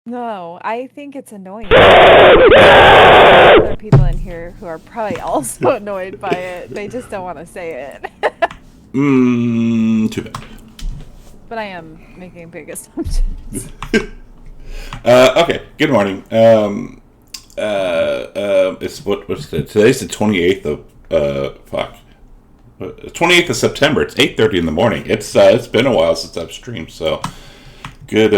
No, I think it's annoying. There are people in here who are probably also annoyed by it. They just don't want to say it. Too bad. But I am making big assumptions. Okay, good morning. It's what's the, today's the 28th of fuck. 28th of September. It's 8:30 in the morning. It's been a while since I've streamed, so good.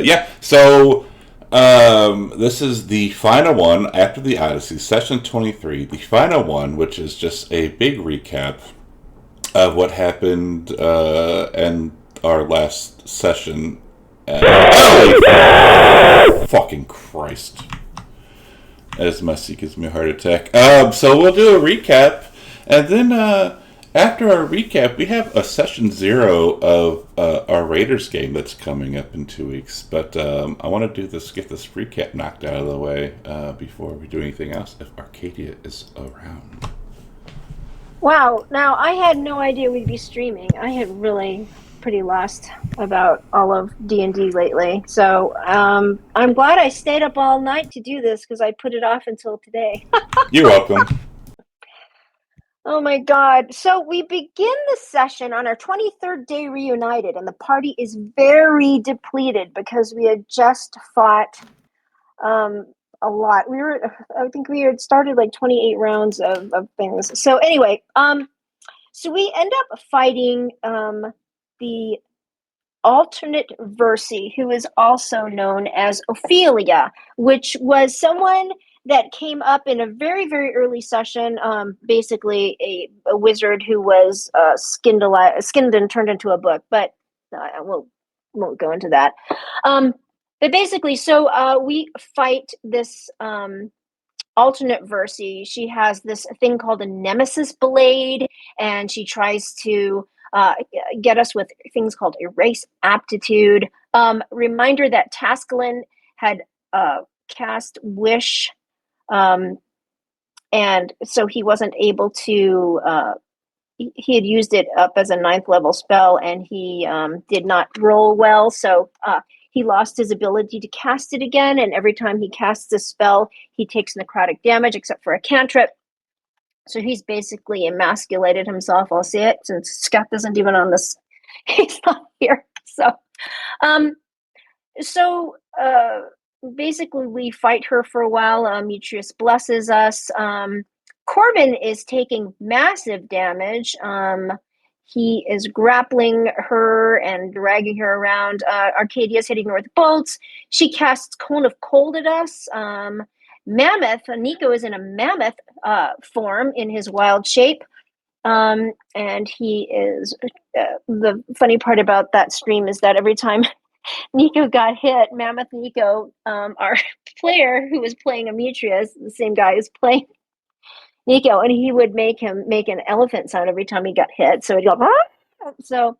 Yeah. So this is the final one after the Odyssey, session 23. The final one, which is just a big recap of what happened and our last session. Oh, fucking Christ! As Messi gives me a heart attack. So we'll do a recap, and then after our recap, we have a session 0 of our Raiders game that's coming up in 2 weeks. But I want to do this, get this recap knocked out of the way before we do anything else. If Arcadia is around. Wow. Now, I had no idea we'd be streaming. I had really pretty lost about all of D&D lately. So, I'm glad I stayed up all night to do this because I put it off until today. You're welcome. Oh my God. So we begin the session on our 23rd day reunited, and the party is very depleted because we had just fought a lot. I think we had started like 28 rounds of things. So anyway, so we end up fighting the alternate Versi, who is also known as Ophelia, which was someone that came up in a very, very early session. Basically, a wizard who was skinned and turned into a book. But I won't go into that. But basically, so we fight this alternate Versi. She has this thing called a nemesis blade, and she tries to get us with things called erase aptitude. Reminder that Tascalin had cast wish, and so he wasn't able to. He had used it up as a 9th level spell, and he did not roll well, so he lost his ability to cast it again. And every time he casts a spell, he takes necrotic damage, except for a cantrip. So he's basically emasculated himself. I'll say it since Scott isn't even on this. He's not here. Um, so basically, we fight her for a while. Mutrius blesses us. Corbin is taking massive damage. He is grappling her and dragging her around. Arcadia's hitting her with bolts. She casts Cone of Cold at us. Mammoth, Nico is in a mammoth form in his wild shape. And he is, the funny part about that stream is that every time Nico got hit, Mammoth Nico, our player who was playing Ametrius, the same guy who's playing Nico, and he would make him make an elephant sound every time he got hit. So he'd go, ah! So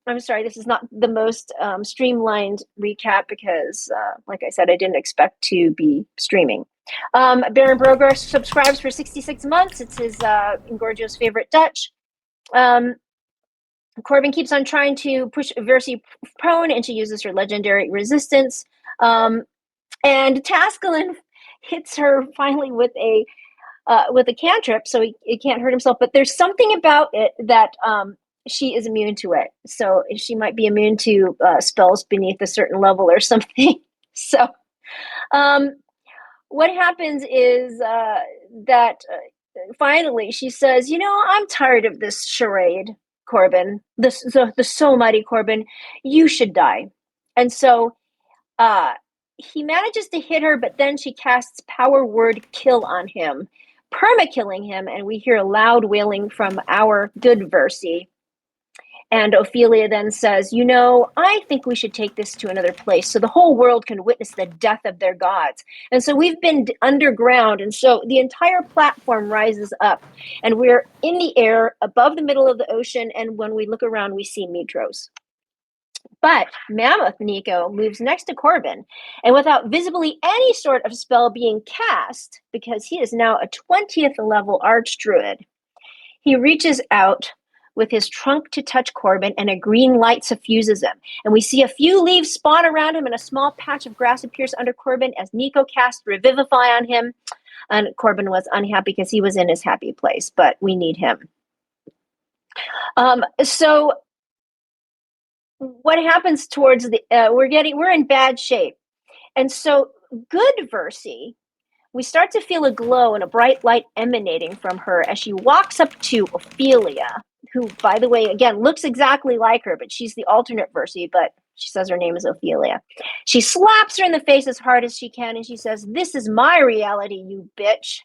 I'm sorry, this is not the most streamlined recap because, like I said, I didn't expect to be streaming. Baron Broger subscribes for 66 months. It's his Ingorgio's favorite Dutch. Corbin keeps on trying to push Versi prone, and she uses her legendary resistance. And Tascalin hits her finally with a cantrip, so he can't hurt himself. But there's something about it that she is immune to it. So she might be immune to spells beneath a certain level or something. So what happens is that finally she says, I'm tired of this charade, Corbin. The so mighty Corbin. You should die. And so he manages to hit her, but then she casts power word kill on him, perma-killing him, and we hear a loud wailing from our good Versi. And Ophelia then says, I think we should take this to another place so the whole world can witness the death of their gods. And so we've been underground, and so the entire platform rises up, and we're in the air above the middle of the ocean, and when we look around, we see Mitros. But Mammoth Nico moves next to Corbin, and without visibly any sort of spell being cast, because he is now a 20th level Archdruid, he reaches out with his trunk to touch Corbin, and a green light suffuses him. And we see a few leaves spawn around him, and a small patch of grass appears under Corbin as Nico casts Revivify on him. And Corbin was unhappy because he was in his happy place, but we need him. So what happens towards the we're in bad shape, and so good Versi, we start to feel a glow and a bright light emanating from her as she walks up to Ophelia, who, by the way, again, looks exactly like her, but she's the alternate Versi, but she says her name is Ophelia. She slaps her in the face as hard as she can, and she says, "This is my reality, you bitch."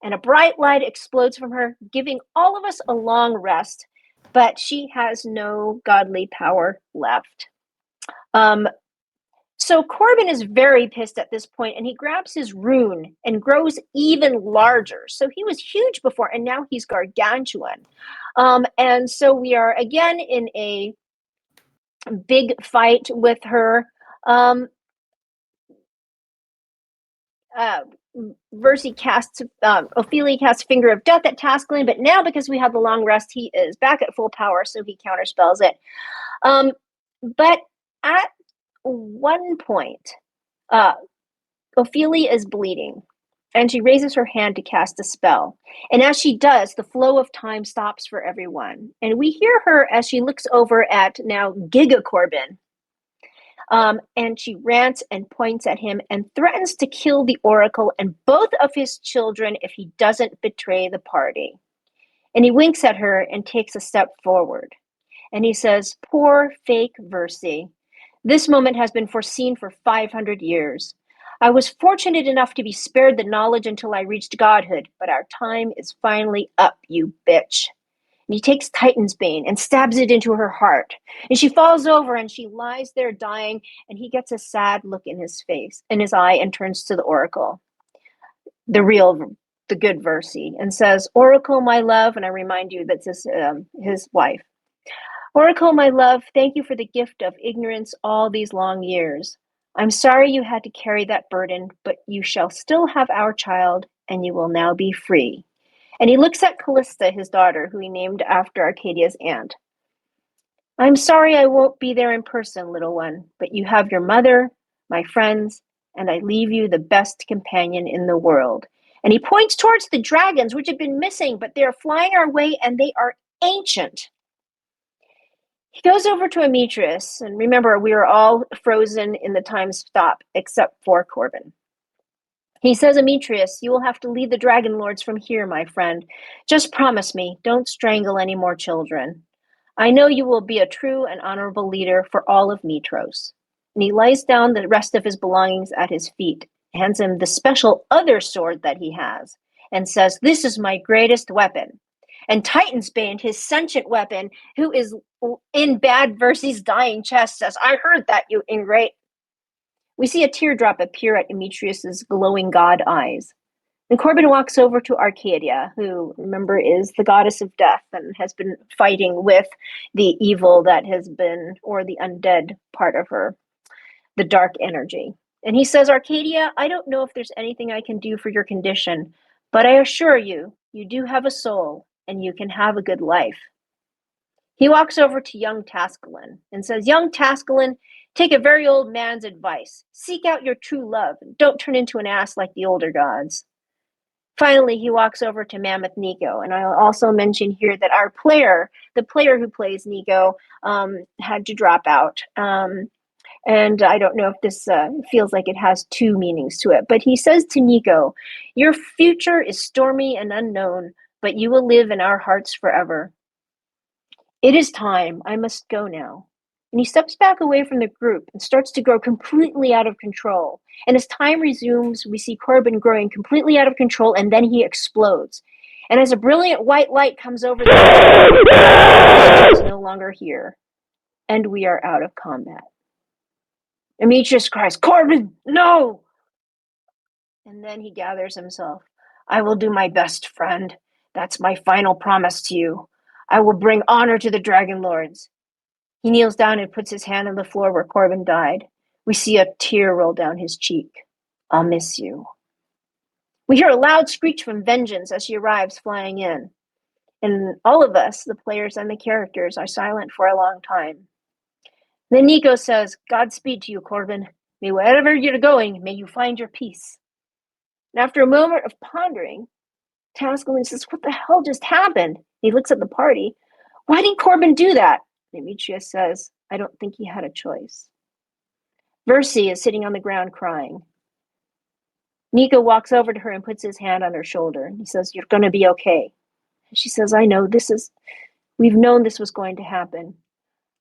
And a bright light explodes from her, giving all of us a long rest, but she has no godly power left. So Corbin is very pissed at this point, and he grabs his rune and grows even larger. So he was huge before, and now he's gargantuan. And so we are again in a big fight with her. Versi casts, Ophelia casts Finger of Death at Tasklin, but now because we have the long rest, he is back at full power, so he counterspells it. But at one point, Ophelia is bleeding, and she raises her hand to cast a spell. And as she does, the flow of time stops for everyone. And we hear her as she looks over at now Giga Corbin. And she rants and points at him and threatens to kill the Oracle and both of his children if he doesn't betray the party. And he winks at her and takes a step forward. And he says, "Poor fake Versi. This moment has been foreseen for 500 years. I was fortunate enough to be spared the knowledge until I reached godhood, but our time is finally up, you bitch." And he takes Titan's Bane and stabs it into her heart. And she falls over and she lies there dying, and he gets a sad look in his face, in his eye, and turns to the Oracle, the good Versi, and says, "Oracle, my love," and I remind you that's his wife. "Oracle, my love, thank you for the gift of ignorance all these long years. I'm sorry you had to carry that burden, but you shall still have our child, and you will now be free." And he looks at Callista, his daughter, who he named after Arcadia's aunt. "I'm sorry I won't be there in person, little one, but you have your mother, my friends, and I leave you the best companion in the world." And he points towards the dragons, which have been missing, but they are flying our way, and they are ancient. He goes over to Amitrius, and remember, we are all frozen in the time stop, except for Corbin. He says, "Amitrius, you will have to lead the Dragon Lords from here, my friend. Just promise me, don't strangle any more children. I know you will be a true and honorable leader for all of Mitros." And he lays down the rest of his belongings at his feet, hands him the special other sword that he has, and says, "This is my greatest weapon." And Titan's Bane, his sentient weapon, who is in Bad Versi's dying chest, says, "I heard that, you ingrate." We see a teardrop appear at Demetrius's glowing god eyes. And Corbin walks over to Arcadia, who, remember, is the goddess of death and has been fighting with the evil that has been, or the undead part of her, the dark energy. And he says, "Arcadia, I don't know if there's anything I can do for your condition, but I assure you, you do have a soul, and you can have a good life." He walks over to young Taskelin and says, "Young Taskelin, take a very old man's advice. Seek out your true love, and don't turn into an ass like the older gods." Finally, he walks over to Mammoth Nico, and I'll also mention here that our player, the player who plays Nico, had to drop out. And I don't know if this feels like it has two meanings to it, but he says to Nico, "Your future is stormy and unknown, but you will live in our hearts forever. It is time. I must go now." And he steps back away from the group and starts to grow completely out of control. And as time resumes, we see Corbin growing completely out of control, and then he explodes. And as a brilliant white light comes over the is no longer here, and we are out of combat. Demetrius cries, "Corbin, no!" And then he gathers himself. "I will do my best, friend. That's my final promise to you. I will bring honor to the Dragon Lords." He kneels down and puts his hand on the floor where Corbin died. We see a tear roll down his cheek. "I'll miss you." We hear a loud screech from Vengeance as she arrives flying in. And all of us, the players and the characters, are silent for a long time. Then Nico says, "Godspeed to you, Corbin. May wherever you're going, may you find your peace." And after a moment of pondering, Taskelin says, "What the hell just happened?" He looks at the party. "Why didn't Corbin do that?" Demetrius says, "I don't think he had a choice." Versi is sitting on the ground crying. Nico walks over to her and puts his hand on her shoulder. He says, "You're going to be okay." And she says, "I know, we've known this was going to happen.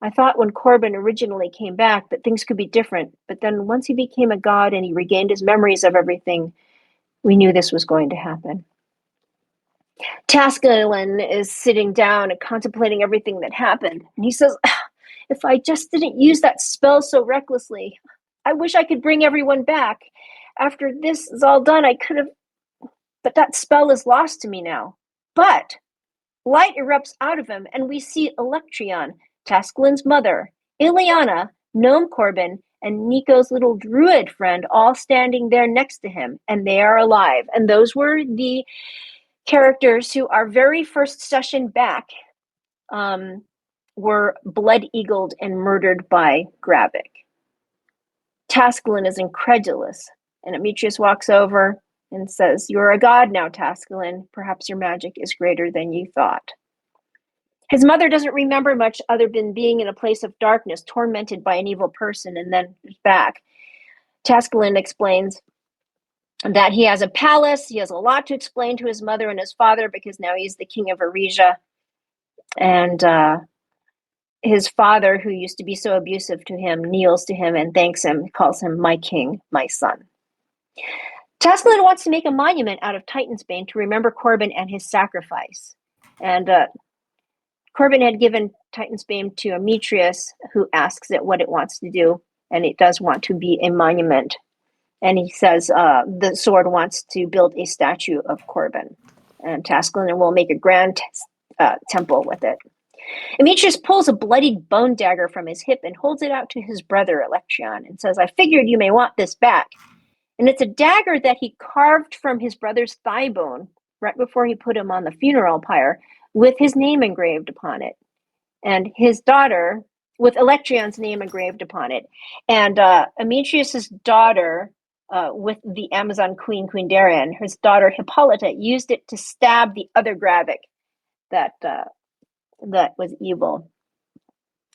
I thought when Corbin originally came back that things could be different, but then once he became a god and he regained his memories of everything, we knew this was going to happen." Taskelin is sitting down and contemplating everything that happened. And he says, "If I just didn't use that spell so recklessly, I wish I could bring everyone back. After this is all done, I could have, but that spell is lost to me now." But light erupts out of him, and we see Electrion, Taskelin's mother, Ileana, Gnome Corbin, and Nico's little druid friend all standing there next to him, and they are alive. And those were the characters who our very first session back were blood-eagled and murdered by Gravik. Taskelin is incredulous, and Demetrius walks over and says, "You're a god now, Taskelin. Perhaps your magic is greater than you thought." His mother doesn't remember much other than being in a place of darkness, tormented by an evil person, and then back. Taskelin explains that he has a palace. He has a lot to explain to his mother and his father because now he's the king of Arisia. And his father, who used to be so abusive to him, kneels to him and thanks him, calls him "my king, my son." Taskelin wants to make a monument out of Titan's Bane to remember Corbin and his sacrifice. And Corbin had given Titan's Bane to Demetrius, who asks it what it wants to do, and it does want to be a monument. And he says the sword wants to build a statue of Corbin, and Taskelin will make a grand temple with it. Demetrius pulls a bloodied bone dagger from his hip and holds it out to his brother Electrion and says, "I figured you may want this back." And it's a dagger that he carved from his brother's thigh bone right before he put him on the funeral pyre, with his name engraved upon it, and his daughter, with Electrion's name engraved upon it. And Demetrius's daughter, with the Amazon Queen Darian, his daughter Hippolyta, used it to stab the other Gravik that was evil.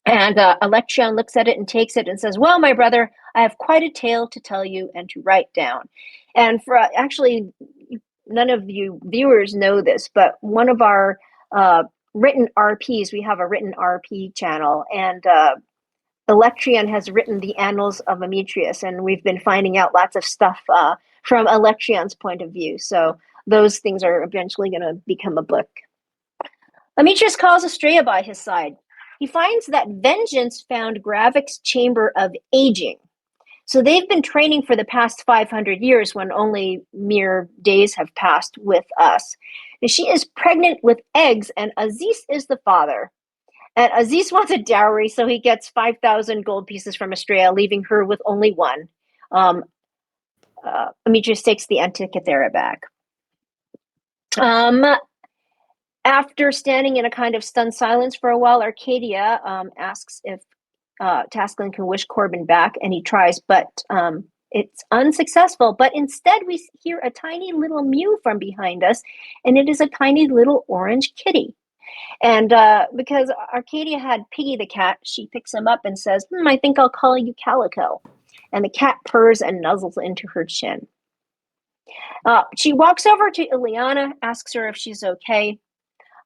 And Electrion looks at it and takes it and says, "Well, my brother, I have quite a tale to tell you and to write down." And for actually, none of you viewers know this, but one of our written RPs, we have a written RP channel, and Electrion has written the Annals of Demetrius, and we've been finding out lots of stuff from Electrion's point of view. So those things are eventually going to become a book. Demetrius calls Estrella by his side. He finds that Vengeance found Gravik's chamber of aging. So they've been training for the past 500 years when only mere days have passed with us. And she is pregnant with eggs, and Aziz is the father. And Aziz wants a dowry, so he gets 5,000 gold pieces from Estrella, leaving her with only one. Demetrius takes the Antikythera back. After standing in a kind of stunned silence for a while, Arcadia asks if Taskelin can wish Corbin back, and he tries, but it's unsuccessful. But instead, we hear a tiny little mew from behind us, and it is a tiny little orange kitty. And because Arcadia had Piggy the cat, she picks him up and says, "I think I'll call you Calico." And the cat purrs and nuzzles into her chin. She walks over to Ileana, asks her if she's okay.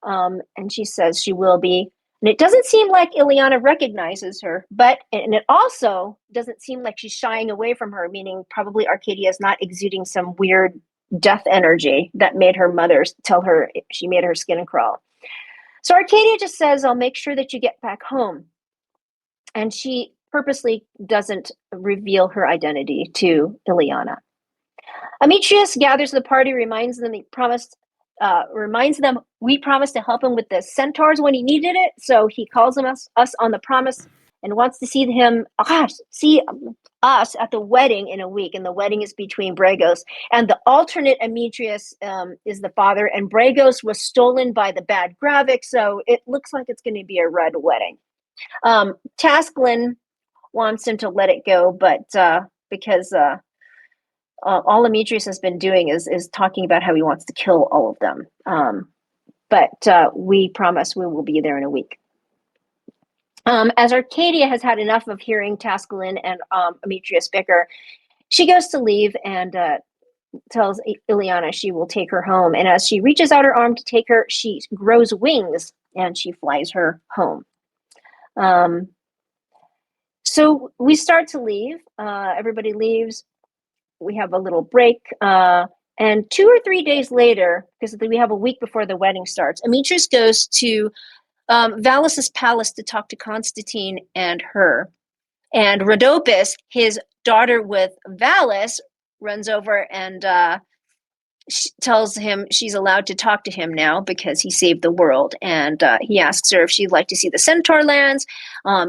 And she says she will be. And it doesn't seem like Ileana recognizes her, and it also doesn't seem like she's shying away from her, meaning probably Arcadia is not exuding some weird death energy that made her mother tell her she made her skin crawl. So Arcadia just says, "I'll make sure that you get back home." And she purposely doesn't reveal her identity to Ileana. Demetrius gathers the party, reminds them we promised to help him with the centaurs when he needed it. So he calls us on the promise and wants to see us at the wedding in a week. And the wedding is between Bragos and the alternate Amitrius is the father. And Bragos was stolen by the bad Gravik, so it looks like it's going to be a red wedding. Tasklin wants him to let it go, but because all Amitrius has been doing is talking about how he wants to kill all of them. But we promise we will be there in a week. As Arcadia has had enough of hearing Tasklin and Amitrius bicker, she goes to leave and tells Ileana she will take her home. And as she reaches out her arm to take her, she grows wings and she flies her home. So we start to leave. Everybody leaves. We have a little break. And 2 or 3 days later, because we have a week before the wedding starts, Amitrius goes to Valus's palace to talk to Constantine and her. And Rhodopis, his daughter with Valus, runs over and tells him she's allowed to talk to him now because he saved the world. And he asks her if she'd like to see the Centaur lands.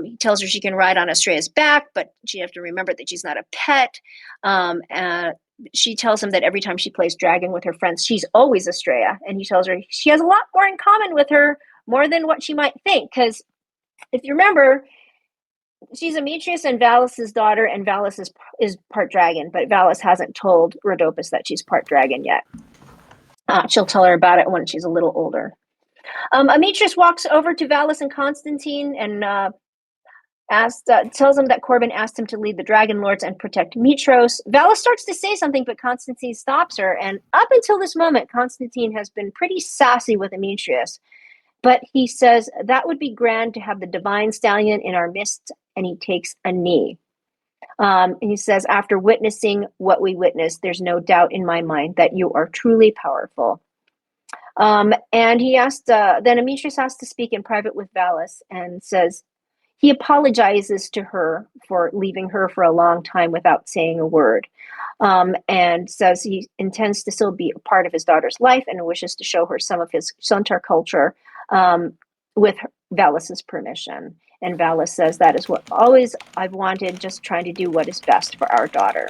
He tells her she can ride on Estrella's back, but she has to remember that she's not a pet. She tells him that every time she plays dragon with her friends, she's always Estrella. And he tells her she has a lot more in common with her, more than what she might think. Because if you remember, she's Amitrius and Valus's daughter, and Valus is part dragon, but Valus hasn't told Rhodopis that she's part dragon yet. She'll tell her about it when she's a little older. Amitrius walks over to Valus and Constantine and tells him that Corbin asked him to lead the Dragon Lords and protect Mitros. Valus starts to say something, but Constantine stops her. And up until this moment, Constantine has been pretty sassy with Amitrius. But he says that would be grand to have the divine stallion in our midst, and he takes a knee. He says, after witnessing what we witnessed, there's no doubt in my mind that you are truly powerful. And he asked, then Amitrius has to speak in private with Valus and says he apologizes to her for leaving her for a long time without saying a word. And says he intends to still be a part of his daughter's life and wishes to show her some of his Centaur culture with Valus's permission. And Valus says that is what always I've wanted, just trying to do what is best for our daughter.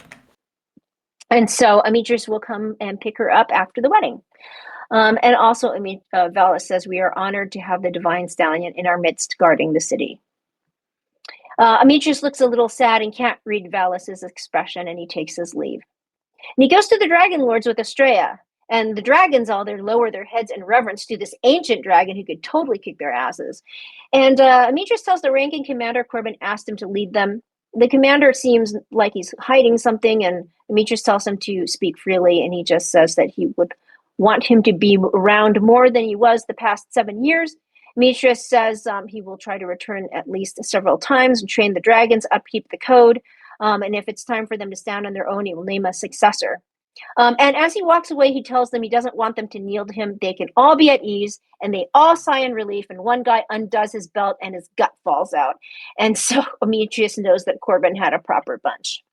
And so Amitrius will come and pick her up after the wedding. And also, Valus says we are honored to have the divine stallion in our midst guarding the city. Amitrius looks a little sad and can't read Valus's expression, and he takes his leave. And he goes to the Dragon Lords with Estrella. And the dragons all there lower their heads in reverence to this ancient dragon who could totally kick their asses. And Amitrius tells the ranking commander Corbin asked him to lead them. The commander seems like he's hiding something, and Amitrius tells him to speak freely, and he just says that he would want him to be around more than he was the past 7 years. Amitrius says he will try to return at least several times and train the dragons, upkeep the code, and if it's time for them to stand on their own, he will name a successor. And as he walks away, he tells them he doesn't want them to kneel to him. They can all be at ease, and they all sigh in relief, and one guy undoes his belt and his gut falls out. And so Amitrius knows that Corbin had a proper bunch.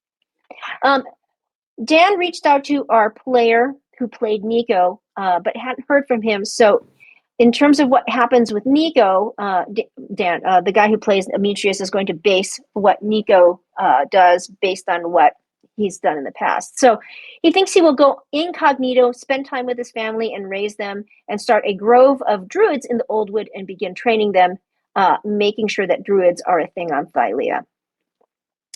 Dan reached out to our player who played Nico, but hadn't heard from him. So in terms of what happens with Nico, Dan, the guy who plays Amitrius, is going to base what Nico does based on what he's done in the past. So he thinks he will go incognito, spend time with his family and raise them, and start a grove of druids in the Old Wood and begin training them, making sure that druids are a thing on Thylea.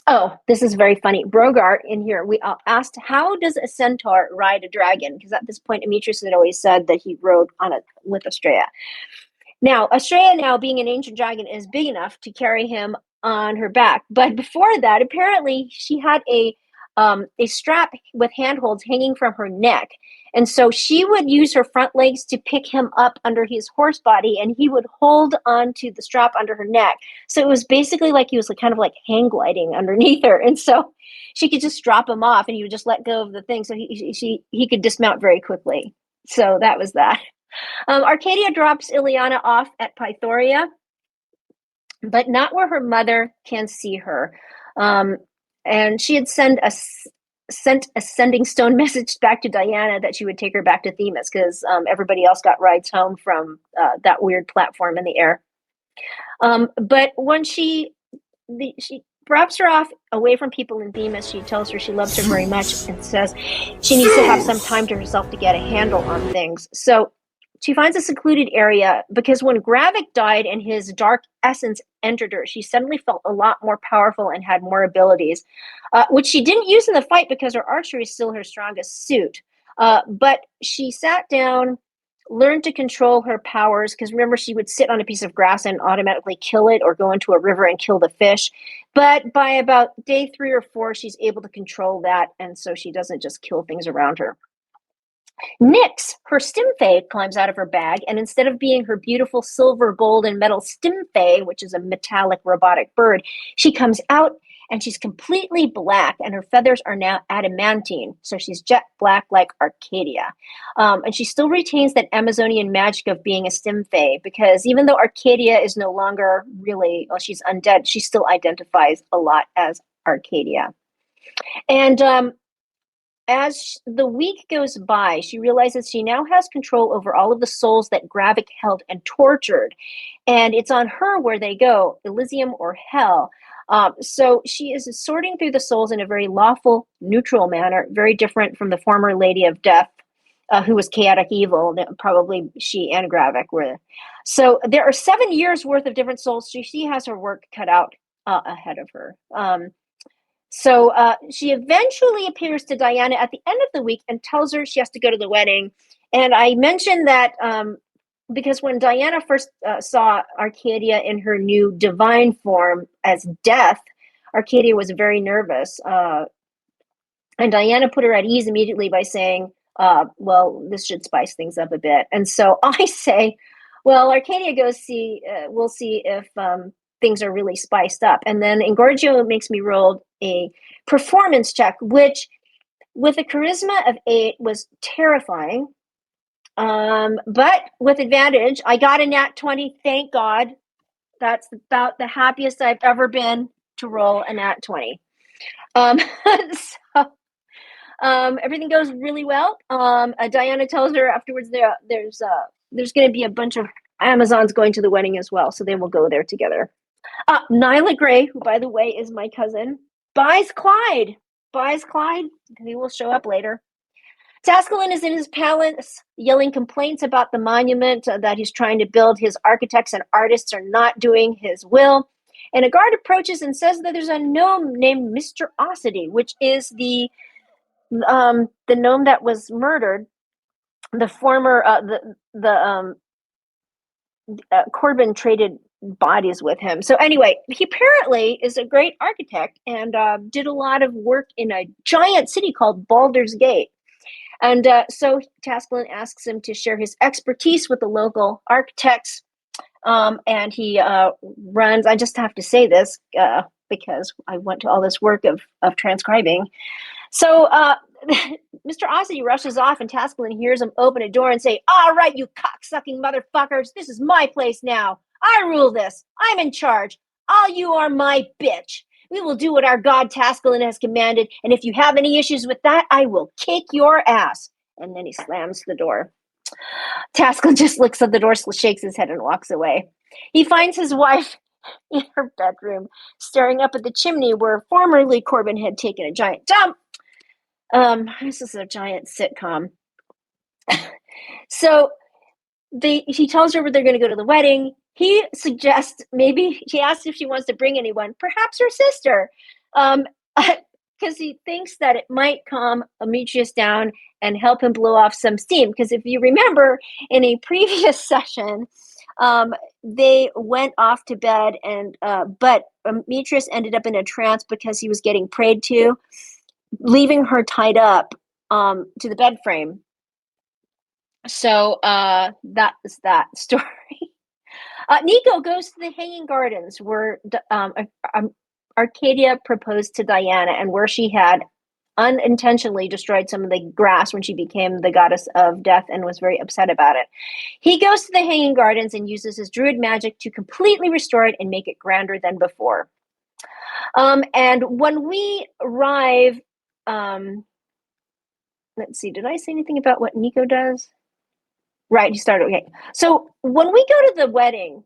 Oh, this is very funny. Brogart in here, we asked, how does a centaur ride a dragon? Because at this point, Amitrius had always said that he rode on it with Estrella. Now, Estrella, being an ancient dragon, is big enough to carry him on her back. But before that, apparently, she had a strap with handholds hanging from her neck. And so she would use her front legs to pick him up under his horse body, and he would hold onto the strap under her neck. So it was basically like he was kind of like hang gliding underneath her. And so she could just drop him off and he would just let go of the thing. So he could dismount very quickly. So that was that. Arcadia drops Ileana off at Pythoria, but not where her mother can see her. And she had sent a sending stone message back to Diana that she would take her back to Themis because everybody else got rides home from that weird platform in the air. But when she she drops her off away from people in Bemis. She tells her she loves her very much and says she needs to have some time to herself to get a handle on things. So she finds a secluded area because when Gravik died and his dark essence entered her, she suddenly felt a lot more powerful and had more abilities, which she didn't use in the fight because her archery is still her strongest suit. But she sat down, learned to control her powers, because remember, she would sit on a piece of grass and automatically kill it or go into a river and kill the fish. But by about day 3 or 4, she's able to control that, and so she doesn't just kill things around her. Nyx, her Stimfae, climbs out of her bag, and instead of being her beautiful silver, gold, and metal Stimfae, which is a metallic robotic bird, she comes out and she's completely black, and her feathers are now adamantine, so she's jet black like Arcadia. And she still retains that Amazonian magic of being a Stimfae, because even though Arcadia is no longer really, well, she's undead, she still identifies a lot as Arcadia. And as the week goes by, she realizes she now has control over all of the souls that Gravik held and tortured. And it's on her where they go, Elysium or Hell. So she is sorting through the souls in a very lawful, neutral manner, very different from the former Lady of Death, who was chaotic evil. Probably she and Gravik were. So there are 7 years worth of different souls. She has her work cut out ahead of her. So she eventually appears to Diana at the end of the week and tells her she has to go to the wedding. And I mentioned that because when Diana first saw Arcadia in her new divine form as Death, Arcadia was very nervous. And Diana put her at ease immediately by saying, well, this should spice things up a bit. And so I say, well, Arcadia goes see, we'll see if things are really spiced up. And then Engorgio makes me roll a performance check, which with a charisma of 8 was terrifying. But with advantage, I got a nat 20, thank God. That's about the happiest I've ever been to roll a nat 20. So everything goes really well. Diana tells her afterwards there's going to be a bunch of Amazons going to the wedding as well, so they will go there together. Nyla Gray, who by the way is my cousin, buys Clyde. He will show up later. Tascalin is in his palace yelling complaints about the monument that he's trying to build. His architects and artists are not doing his will. And a guard approaches and says that there's a gnome named Mr. Ossity, which is the gnome that was murdered. The former Corbin traded bodies with him. So anyway, he apparently is a great architect and did a lot of work in a giant city called Baldur's Gate. And so Tascalin asks him to share his expertise with the local architects. And he runs, I just have to say this because I went to all this work of transcribing. So Mr. Ossity rushes off and Tascalin hears him open a door and say, all right, you cocksucking motherfuckers, this is my place now. I rule this. I'm in charge. All you are my bitch. We will do what our god Tascalin has commanded, and if you have any issues with that, I will kick your ass. And then he slams the door. Tascalin just looks at the door, shakes his head, and walks away. He finds his wife in her bedroom, staring up at the chimney where formerly Corbin had taken a giant dump. This is a giant sitcom. So he tells her they're going to go to the wedding. He suggests he asks if she wants to bring anyone, perhaps her sister, because he thinks that it might calm Demetrius down and help him blow off some steam. Because if you remember in a previous session, they went off to bed, but Demetrius ended up in a trance because he was getting prayed to, leaving her tied up to the bed frame. So that is that story. Nico goes to the Hanging Gardens where Arcadia proposed to Diana and where she had unintentionally destroyed some of the grass when she became the goddess of death and was very upset about it. He goes to the Hanging Gardens and uses his druid magic to completely restore it and make it grander than before. And when we arrive, let's see, did I say anything about what Nico does? Right, he started. Okay. So when we go to the wedding,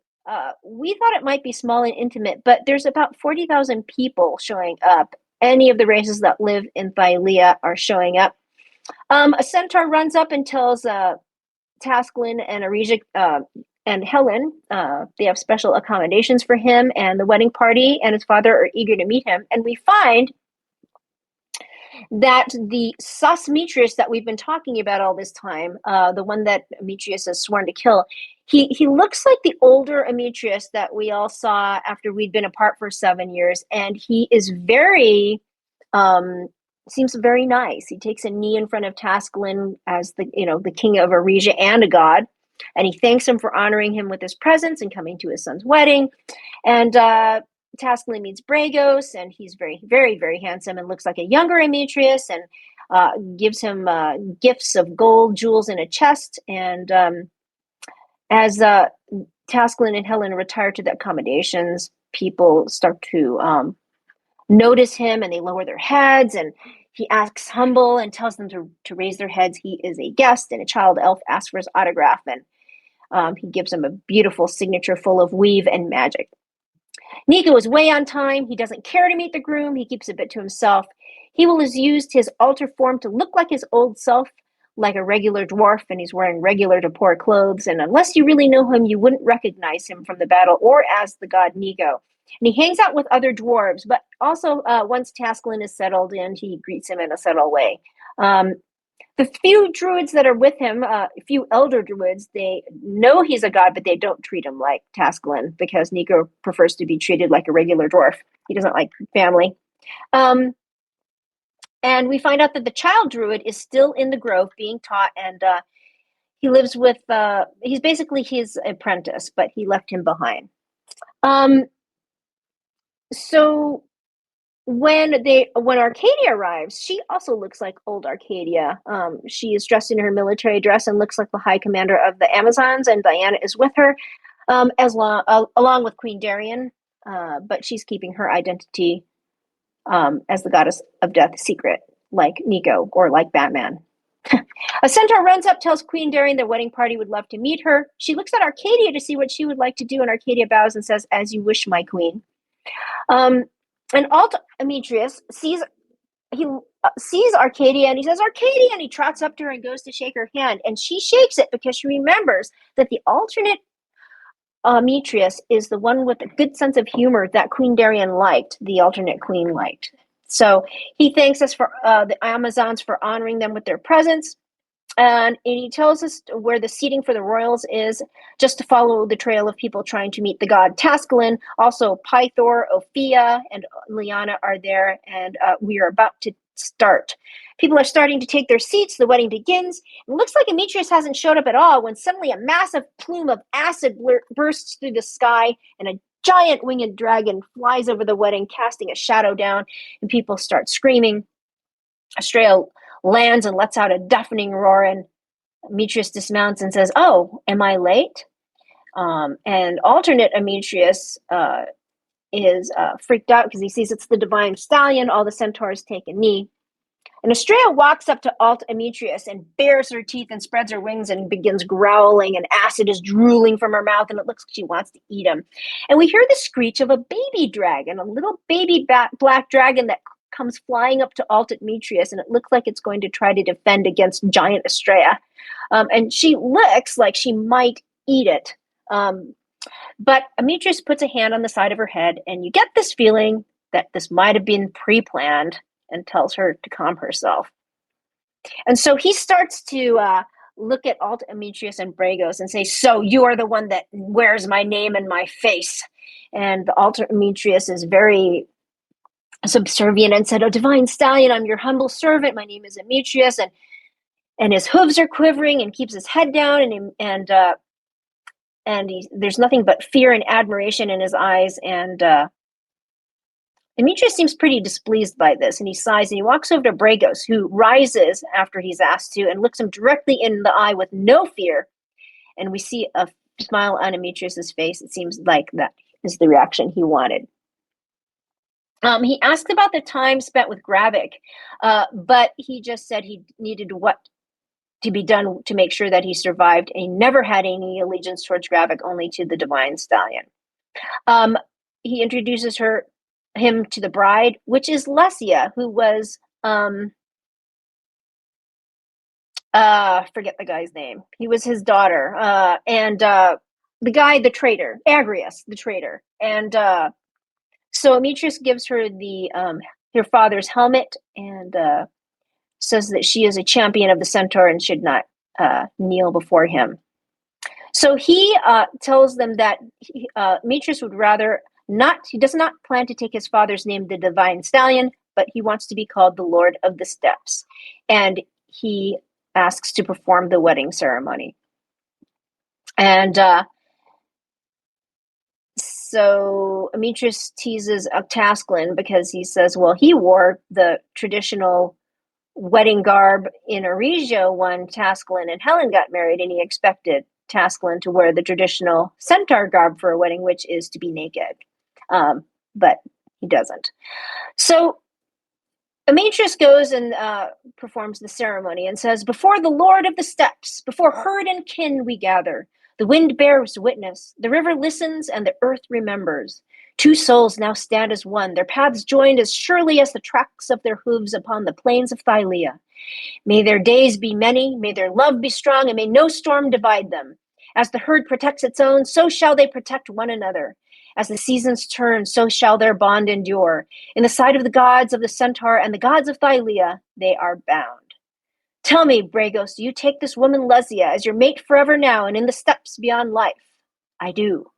we thought it might be small and intimate, but there's about 40,000 people showing up. Any of the races that live in Thylea are showing up. A centaur runs up and tells Tasklin and Arija and Helen they have special accommodations for him and the wedding party, and his father are eager to meet him. And we find that the sus Demetrius that we've been talking about all this time, the one that Demetrius has sworn to kill, he looks like the older Demetrius that we all saw after we'd been apart for 7 years, and he is very seems very nice. He takes a knee in front of Tasklin as the king of Arija and a god, and he thanks him for honoring him with his presence and coming to his son's wedding. And Tasklin meets Bragos, and he's very, very, very handsome and looks like a younger Demetrius, and gives him gifts of gold, jewels, in a chest. And as Tasklin and Helen retire to the accommodations, people start to notice him, and they lower their heads, and he acts humble and tells them to raise their heads. He is a guest, and a child elf asks for his autograph, and he gives him a beautiful signature full of weave and magic. Nico is way on time. He doesn't care to meet the groom. He keeps a bit to himself. He will have used his alter form to look like his old self, like a regular dwarf, and he's wearing regular to poor clothes. And unless you really know him, you wouldn't recognize him from the battle or as the god Nico. And he hangs out with other dwarves, but also once Tasklin is settled in, he greets him in a subtle way. The few druids that are with him, a few elder druids, they know he's a god, but they don't treat him like Tasklin because Nico prefers to be treated like a regular dwarf. He doesn't like family. And we find out that the child druid is still in the grove being taught, and he lives with, he's basically his apprentice, but he left him behind. So when Arcadia arrives, she also looks like old Arcadia. She is dressed in her military dress and looks like the high commander of the Amazons, and Diana is with her, along with Queen Darien, but she's keeping her identity as the goddess of death secret, like Nico or like Batman. A centaur runs up, tells Queen Darien their wedding party would love to meet her. She looks at Arcadia to see what she would like to do, and Arcadia bows and says, "As you wish, my queen." And Demetrius sees Arcadia, and he says, "Arcadia," and he trots up to her and goes to shake her hand, and she shakes it because she remembers that the alternate Demetrius is the one with a good sense of humor that Queen Darien liked, the alternate queen liked. So he thanks us for the Amazons for honoring them with their presence. And he tells us where the seating for the royals is, just to follow the trail of people trying to meet the god Tasklin. Also, Pythor, Ophia, and Liana are there, and we are about to start. People are starting to take their seats. The wedding begins. It looks like Demetrius hasn't showed up at all when suddenly a massive plume of acid bursts through the sky, and a giant winged dragon flies over the wedding, casting a shadow down, and people start screaming. Estrella lands and lets out a deafening roar, and Demetrius dismounts and says, "Oh, am I late?" And alternate Demetrius is freaked out because he sees it's the divine stallion. All the centaurs take a knee. And Estrella walks up to alt Demetrius and bares her teeth and spreads her wings and begins growling, and acid is drooling from her mouth, and it looks like she wants to eat him. And we hear the screech of a baby dragon, a little baby black dragon that comes flying up to alt Demetrius, and it looks like it's going to try to defend against giant Estrella. And she looks like she might eat it. But Demetrius puts a hand on the side of her head, and you get this feeling that this might have been pre-planned, and tells her to calm herself. And so he starts to look at alt Demetrius and Bragos and say, "So you are the one that wears my name and my face." And the alt Demetrius is very subservient and said, "Oh, divine stallion, I'm your humble servant. My name is Demetrius." And his hooves are quivering, and keeps his head down, and there's nothing but fear and admiration in his eyes. And Demetrius seems pretty displeased by this, and he sighs, and he walks over to Bragos, who rises after he's asked to, and looks him directly in the eye with no fear. And we see a smile on Demetrius's face. It seems like that is the reaction he wanted. He asked about the time spent with Gravik, but he just said he needed what to be done to make sure that he survived. And he never had any allegiance towards Gravik, only to the divine stallion. He introduces him to the bride, which is Lesia, who was forget the guy's name. He was his daughter, and the guy, the traitor, Agrius, the traitor, and so Amitrus gives her her father's helmet and says that she is a champion of the centaur and should not kneel before him. So he tells them that Amitrus would rather not. He does not plan to take his father's name, the Divine Stallion, but he wants to be called the Lord of the Steppes, and he asks to perform the wedding ceremony. And so Amitrus teases Octasklin because he says, well, he wore the traditional wedding garb in Arezzo when Tasklin and Helen got married, and he expected Tasklin to wear the traditional centaur garb for a wedding, which is to be naked. But he doesn't. So Amitrus goes and performs the ceremony and says, before the Lord of the Steppes, before herd and kin we gather. The wind bears witness, the river listens, and the earth remembers. Two souls now stand as one, their paths joined as surely as the tracks of their hooves upon the plains of Thylea. May their days be many, may their love be strong, and may no storm divide them. As the herd protects its own, so shall they protect one another. As the seasons turn, so shall their bond endure. In the sight of the gods of the centaur and the gods of Thylea, they are bound. Tell me, Bragos, do you take this woman Lesia as your mate forever now and in the steppes beyond life? I do.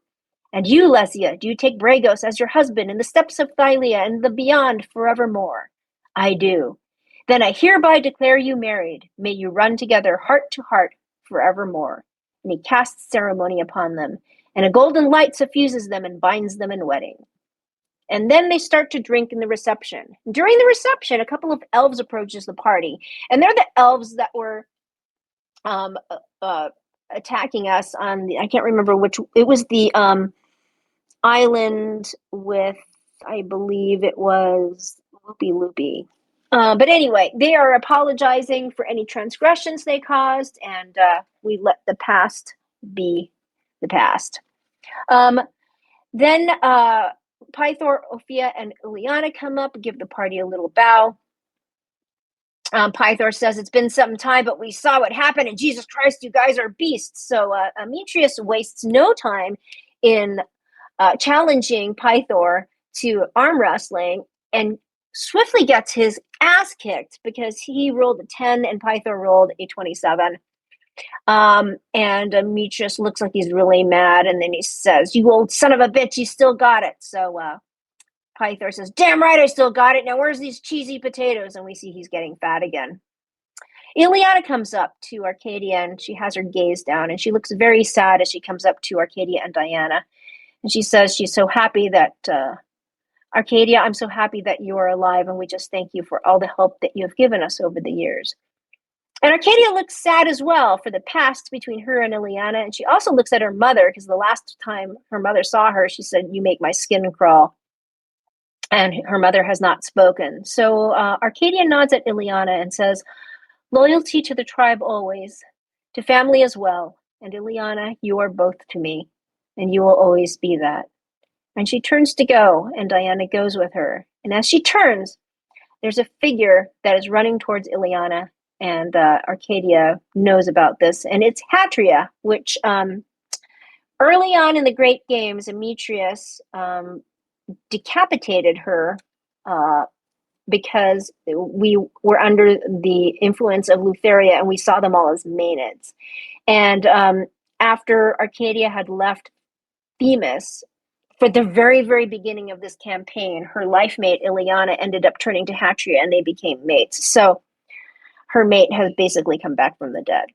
And you, Lesia, do you take Bragos as your husband in the steppes of Thylea and the beyond forevermore? I do. Then I hereby declare you married. May you run together heart to heart forevermore. And he casts ceremony upon them, and a golden light suffuses them and binds them in wedding. And then they start to drink in the reception. During the reception, a couple of elves approaches the party, and they're the elves that were attacking us on the, I can't remember which, it was the island with, I believe it was Loopy Loopy. But anyway, they are apologizing for any transgressions they caused, and we let the past be the past. Then Pythor, Ophia, and Ileana come up and give the party a little bow. Pythor says, it's been some time, but we saw what happened, and Jesus Christ, you guys are beasts. So Amitrus wastes no time in challenging Pythor to arm wrestling and swiftly gets his ass kicked because he rolled a 10 and Pythor rolled a 27. And Amitrus looks like he's really mad, and then he says, you old son of a bitch, you still got it. So Pythor says, damn right, I still got it. Now where's these cheesy potatoes? And we see he's getting fat again. Ileana comes up to Arcadia, and she has her gaze down, and she looks very sad as she comes up to Arcadia and Diana. And she says she's so happy that, Arcadia, I'm so happy that you are alive, and we just thank you for all the help that you have given us over the years. And Arcadia looks sad as well for the past between her and Ileana, and she also looks at her mother, because the last time her mother saw her, she said, you make my skin crawl. And her mother has not spoken. So Arcadia nods at Ileana and says, loyalty to the tribe always, to family as well. And Ileana, you are both to me, and you will always be that. And she turns to go, and Diana goes with her. And as she turns, there's a figure that is running towards Ileana, and Arcadia knows about this. And it's Hatria, which early on in the Great Games, Amitrus decapitated her because we were under the influence of Lutheria, and we saw them all as Maenads. And after Arcadia had left Themis, for the very, very beginning of this campaign, her life mate, Ileana, ended up turning to Hatria, and they became mates. So her mate has basically come back from the dead.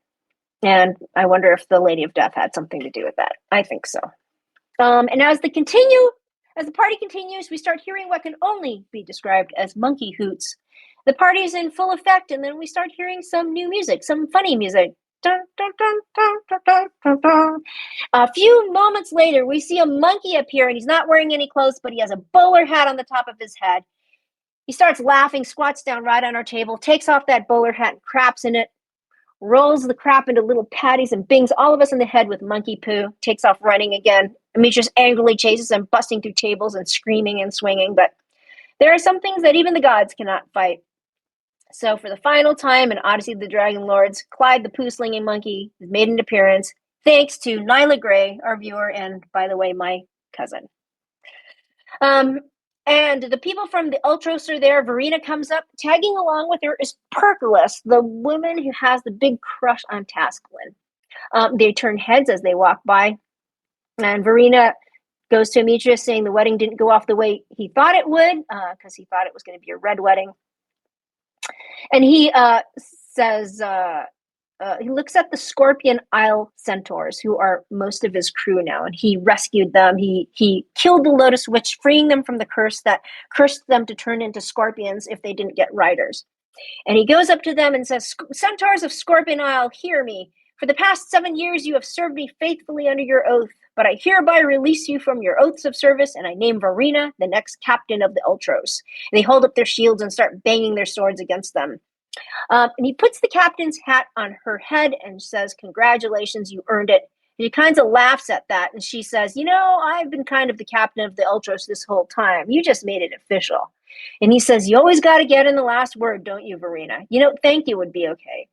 And I wonder if the Lady of Death had something to do with that. I think so. And as the party continues, we start hearing what can only be described as monkey hoots. The party's in full effect, and then we start hearing some new music, some funny music. Dun, dun, dun, dun, dun, dun, dun, dun. A few moments later, we see a monkey appear, and he's not wearing any clothes, but he has a bowler hat on the top of his head. He starts laughing, squats down right on our table, takes off that bowler hat and craps in it. rolls the crap into little patties and bings all of us in the head with monkey poo, takes off running again. Demetrius angrily chases him, busting through tables and screaming and swinging, but there are some things that even the gods cannot fight. So for the final time in Odyssey of the Dragon Lords, Clyde the poo-slinging monkey has made an appearance, thanks to Nyla Gray, our viewer, and, by the way, my cousin. And the people from the Ultros are there. Verena comes up. Tagging along with her is Percolus, the woman who has the big crush on Tasklin. They turn heads as they walk by, and Verena goes to Demetrius saying the wedding didn't go off the way he thought it would, because he thought it was going to be a red wedding. And he says, he looks at the Scorpion Isle centaurs, who are most of his crew now, and he rescued them. He killed the Lotus Witch, freeing them from the curse that cursed them to turn into scorpions if they didn't get riders. And he goes up to them and says, "Centaurs of Scorpion Isle, hear me. For the past 7 years you have served me faithfully under your oath, but I hereby release you from your oaths of service, and I name Verena the next captain of the Ultros." And they hold up their shields and start banging their swords against them. And he puts the captain's hat on her head and says, "Congratulations, you earned it." And he kind of laughs at that, and she says, "I've been kind of the captain of the Ultros this whole time. You just made it official." And he says, "You always got to get in the last word, don't you, Verena? Thank you would be okay."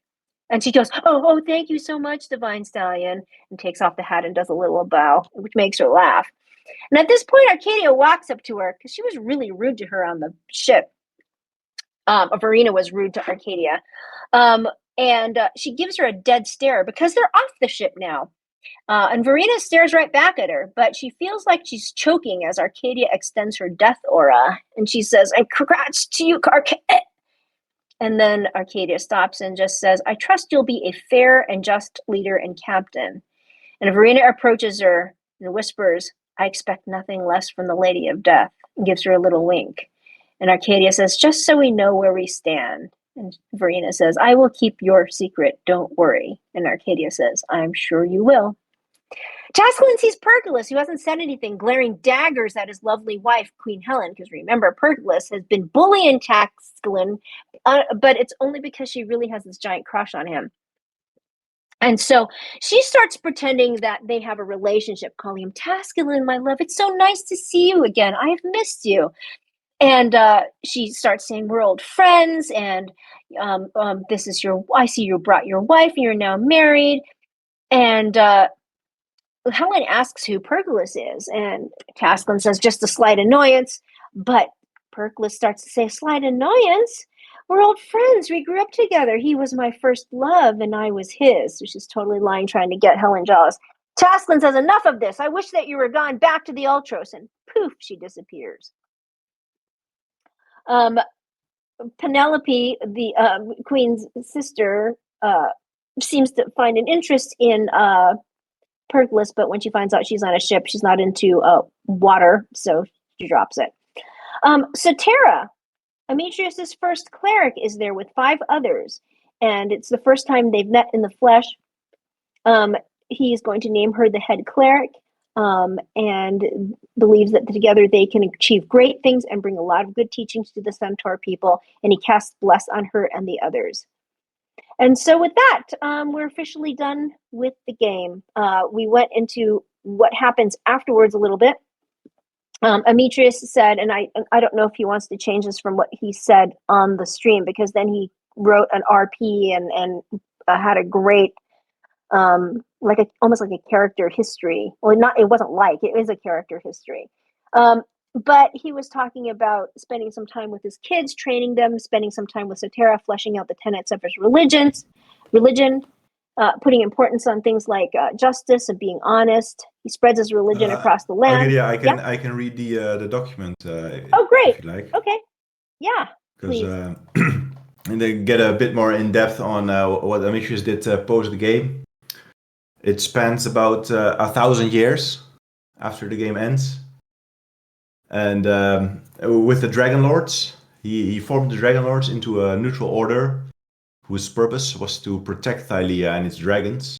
And she goes, oh, thank you so much, Divine Stallion," and takes off the hat and does a little bow, which makes her laugh. And at this point, Arcadia walks up to her because she was really rude to her on the ship. Verena was rude to Arcadia. And she gives her a dead stare because they're off the ship now. And Verena stares right back at her, but she feels like she's choking as Arcadia extends her death aura. And she says, "And congrats to you, Arcadia." And then Arcadia stops and just says, "I trust you'll be a fair and just leader and captain." And Verena approaches her and whispers, "I expect nothing less from the Lady of Death," and gives her a little wink. And Arcadia says, "Just so we know where we stand." And Verena says, "I will keep your secret, don't worry." And Arcadia says, "I'm sure you will." Tasklin sees Percolus, who hasn't said anything, glaring daggers at his lovely wife, Queen Helen, because remember, Percolus has been bullying Tasklin, but it's only because she really has this giant crush on him. And so she starts pretending that they have a relationship, calling him, "Tasklin, my love, it's so nice to see you again. I have missed you." And she starts saying, "We're old friends, and I see you brought your wife, and you're now married." And Helen asks who Percolus is, and Tasklin says, "Just a slight annoyance." But Percolus starts to say, "Slight annoyance? We're old friends. We grew up together. He was my first love, and I was his." So she's totally lying, trying to get Helen jealous. Tasklin says, "Enough of this. I wish that you were gone back to the Ultros." And poof, she disappears. Penelope, the queen's sister, seems to find an interest in Percolus, but when she finds out she's on a ship, she's not into water, so she drops it. Satera, Demetrius's first cleric, is there with 5 others, and it's the first time they've met in the flesh. He's going to name her the head cleric, and believes that together they can achieve great things and bring a lot of good teachings to the Centaur people, and he casts Bless on her and the others. And so with that, we're officially done with the game. We went into what happens afterwards a little bit. Demetrius said, and I don't know if he wants to change this from what he said on the stream, because then he wrote an RP and had a great, almost like a character history. Well, it wasn't like, it is a character history. But he was talking about spending some time with his kids, training them, spending some time with Satera, fleshing out the tenets of his religion, putting importance on things like justice and being honest. He spreads his religion across the land. Yeah, I can read the document. Oh, great! If you like. Okay, yeah. Because and they get a bit more in depth on what Demetrius did post the game. It spans about 1,000 years after the game ends. And with the Dragon Lords, he formed the Dragon Lords into a neutral order whose purpose was to protect Thylea and its dragons.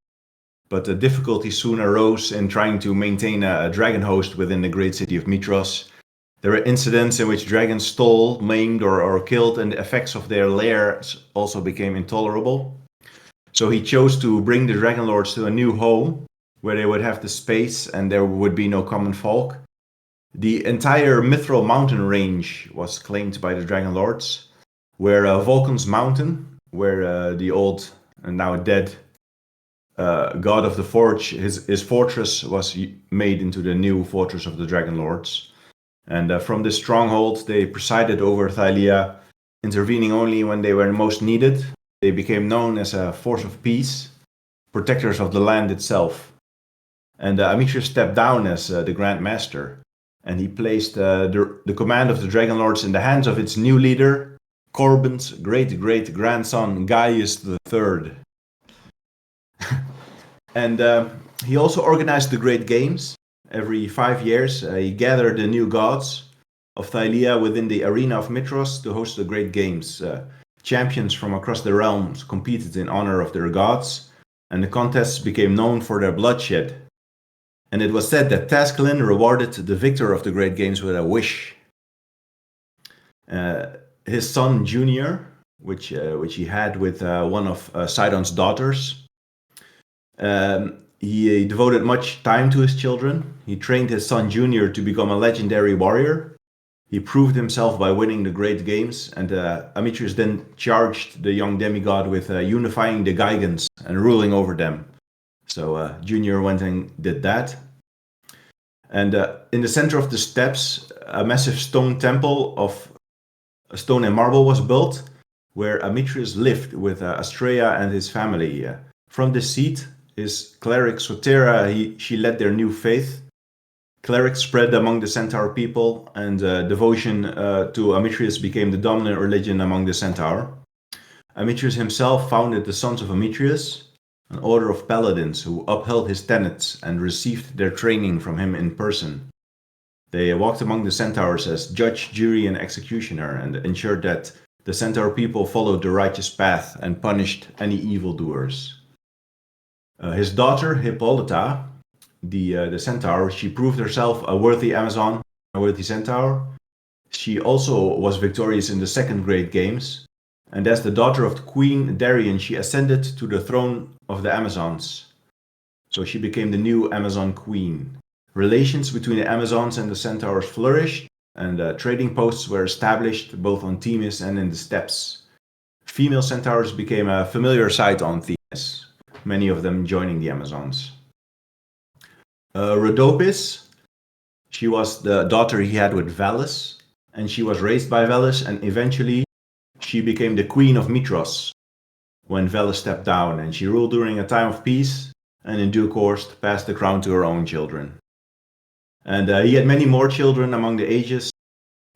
But the difficulty soon arose in trying to maintain a dragon host within the great city of Mitros. There were incidents in which dragons stole, maimed, or killed, and the effects of their lairs also became intolerable. So he chose to bring the Dragon Lords to a new home where they would have the space and there would be no common folk. The entire Mithril mountain range was claimed by the Dragon Lords, where Vulcan's Mountain, where the old and now dead god of the Forge, his fortress was made into the new fortress of the Dragon Lords. And from this stronghold, they presided over Thylia, intervening only when they were most needed. They became known as a force of peace, protectors of the land itself. And Amitrius stepped down as the Grand Master, and he placed the command of the Dragon Lords in the hands of its new leader, Corbin's great-great-grandson, Gaius III. And he also organized the Great Games. Every 5 years, he gathered the new gods of Thylia within the arena of Mitros to host the Great Games. Champions from across the realms competed in honor of their gods, and the contests became known for their bloodshed. And it was said that Tascalin rewarded the victor of the Great Games with a wish. His son Junior, which he had with one of Sidon's daughters, he devoted much time to his children. He trained his son Junior to become a legendary warrior. He proved himself by winning the Great Games, and Amitrius then charged the young demigod with unifying the Gigants and ruling over them. So Junior went and did that. And in the center of the steps, a massive stone temple of stone and marble was built, where Amitrius lived with Astraea and his family. From this seat, his cleric Sotera, she led their new faith. Clerics spread among the Centaur people, and devotion to Amitrius became the dominant religion among the Centaur. Amitrius himself founded the Sons of Amitrius, an order of paladins who upheld his tenets and received their training from him in person. They walked among the Centaurs as judge, jury, and executioner, and ensured that the Centaur people followed the righteous path and punished any evildoers. His daughter, Hippolyta, the Centaur, she proved herself a worthy Amazon, a worthy Centaur. She also was victorious in the second Great Games, and as the daughter of Queen Darien, she ascended to the throne of the Amazons. So she became the new Amazon Queen. Relations between the Amazons and the Centaurs flourished, and trading posts were established both on Themis and in the steppes. Female Centaurs became a familiar sight on Themis, many of them joining the Amazons. Rhodopis, she was the daughter he had with Valis, and she was raised by Valis, and eventually she became the queen of Mitros when Valis stepped down, and she ruled during a time of peace, and in due course passed the crown to her own children. And he had many more children among the ages.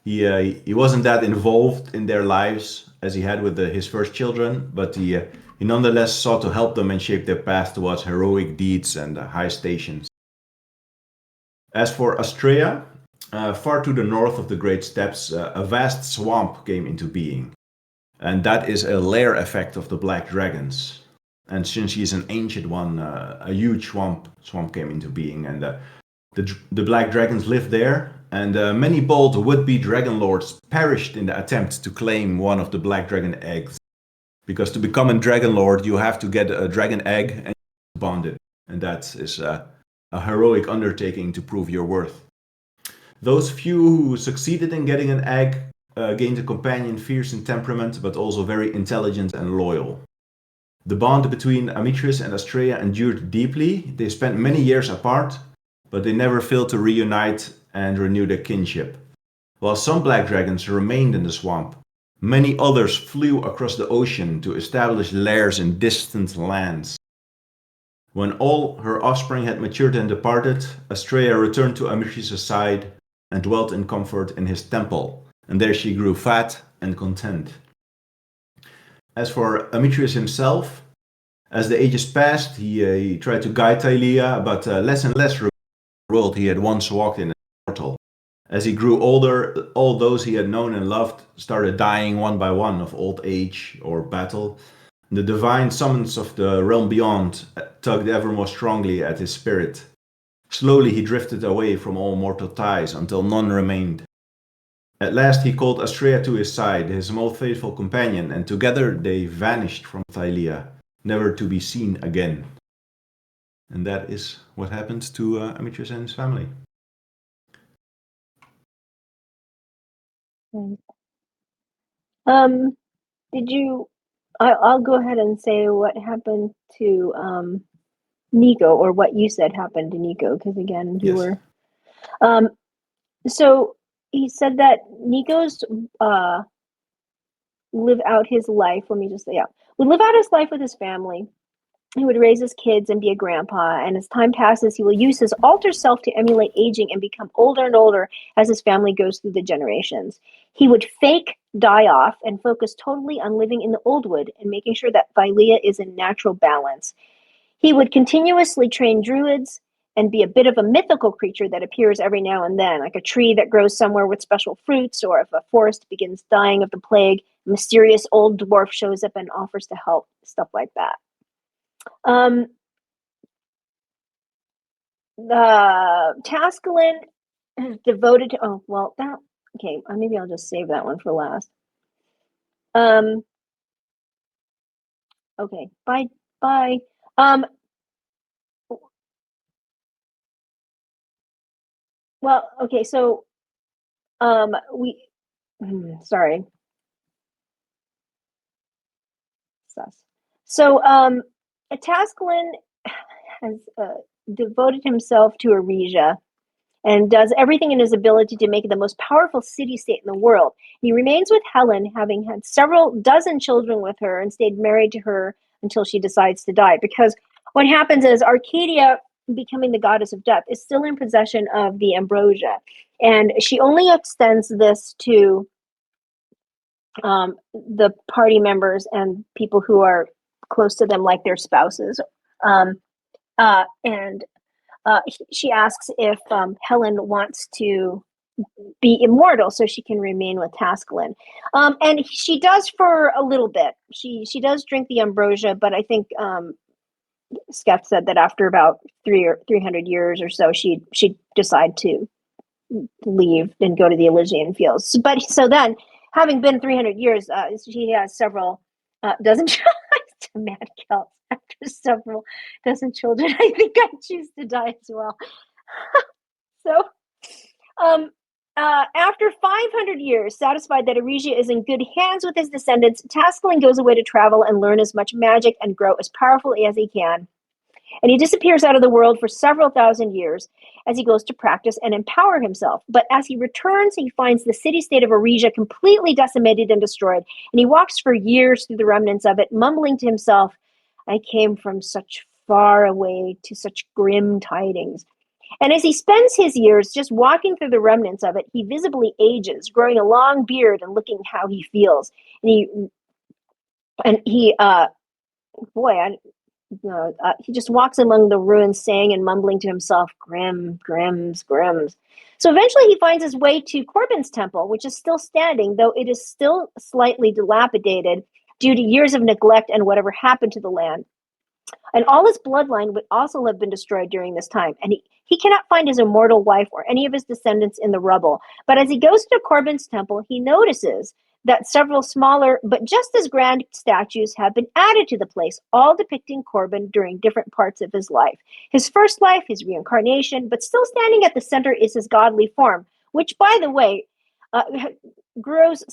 He wasn't that involved in their lives as he had with his first children, but he nonetheless sought to help them and shape their path towards heroic deeds and high stations. As for Astraea, far to the north of the Great Steppes, a vast swamp came into being. And that is a lair effect of the Black Dragons. And since she is an ancient one, a huge swamp came into being. And the Black Dragons lived there. And many bold would-be Dragon Lords perished in the attempt to claim one of the Black Dragon eggs. Because to become a Dragon Lord, you have to get a dragon egg and bond it. And that is a heroic undertaking to prove your worth. Those few who succeeded in getting an egg gained a companion fierce in temperament, but also very intelligent and loyal. The bond between Amitrius and Astraea endured deeply. They spent many years apart, but they never failed to reunite and renew their kinship. While some black dragons remained in the swamp, many others flew across the ocean to establish lairs in distant lands. When all her offspring had matured and departed, Astraea returned to Amitrius' side and dwelt in comfort in his temple, and there she grew fat and content. As for Amitrius himself, as the ages passed, he tried to guide Thylia, but less and less the world he had once walked in as mortal. As he grew older, all those he had known and loved started dying one by one of old age or battle. The divine summons of the realm beyond tugged ever more strongly at his spirit. Slowly he drifted away from all mortal ties until none remained. At last he called Astraea to his side, his most faithful companion, and together they vanished from Thylia, never to be seen again. And that is what happened to Amitrus and his family. Did you? I'll go ahead and say what happened to Nico, or what you said happened to Nico, because again, you Yes. were. So he said that Nico's live out his life. Let me just say, yeah, would live out his life with his family. He would raise his kids and be a grandpa. And as time passes, he will use his alter self to emulate aging and become older and older as his family goes through the generations. He would fake die off and focus totally on living in the old wood and making sure that Thylea is in natural balance. He would continuously train druids and be a bit of a mythical creature that appears every now and then, like a tree that grows somewhere with special fruits, or if a forest begins dying of the plague, a mysterious old dwarf shows up and offers to help, stuff like that. The Tascalin is devoted to, oh, well, that, okay, maybe I'll just save that one for last. Okay, bye. Well, okay, so, sorry. Sus. So, Tascalin has devoted himself to Aresia and does everything in his ability to make it the most powerful city-state in the world. He remains with Helen, having had several dozen children with her, and stayed married to her until she decides to die. Because what happens is Arcadia, becoming the goddess of death, is still in possession of the ambrosia, and she only extends this to the party members and people who are close to them, like their spouses. And she asks if Helen wants to be immortal so she can remain with Tascalin. And she does for a little bit. She does drink the ambrosia, but I think Skeph said that after about 300 years or so, she'd decide to leave and go to the Elysian Fields. But so then, having been 300 years, she has several dozen mad kills after several dozen children. I think I choose to die as well. So, after 500 years, satisfied that Aresia is in good hands with his descendants, Tascalin goes away to travel and learn as much magic and grow as powerfully as he can. And he disappears out of the world for several thousand years as he goes to practice and empower himself. But as he returns, he finds the city-state of Aresia completely decimated and destroyed, and he walks for years through the remnants of it, mumbling to himself, "I came from such far away to such grim tidings." And as he spends his years just walking through the remnants of it, he visibly ages, growing a long beard and looking how he feels. And he he just walks among the ruins, saying and mumbling to himself, "Grim, grims, grims." So eventually he finds his way to Corbin's temple, which is still standing, though it is still slightly dilapidated due to years of neglect and whatever happened to the land. And all his bloodline would also have been destroyed during this time. And he cannot find his immortal wife or any of his descendants in the rubble. But as he goes to Corbin's temple, he notices that several smaller but just as grand statues have been added to the place, all depicting Corbin during different parts of his life. His first life, his reincarnation, but still standing at the center is his godly form, which, by the way, grows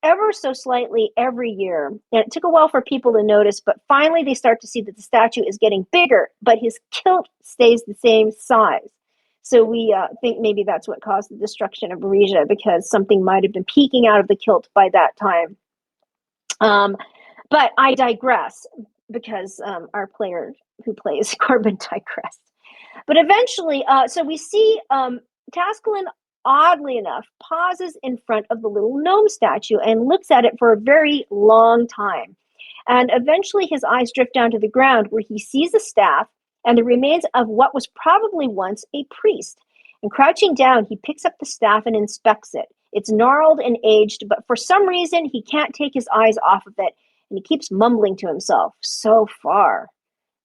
ever so slightly every year. And it took a while for people to notice, but finally they start to see that the statue is getting bigger, but his kilt stays the same size. So we think maybe that's what caused the destruction of Aresia, because something might have been peeking out of the kilt by that time. But I digress, because our player who plays Corbin digressed. But eventually, so we see Tascalin, oddly enough, pauses in front of the little gnome statue and looks at it for a very long time. And eventually his eyes drift down to the ground, where he sees a staff and the remains of what was probably once a priest. And crouching down, he picks up the staff and inspects it. It's gnarled and aged, but for some reason, he can't take his eyes off of it, and he keeps mumbling to himself, "So far,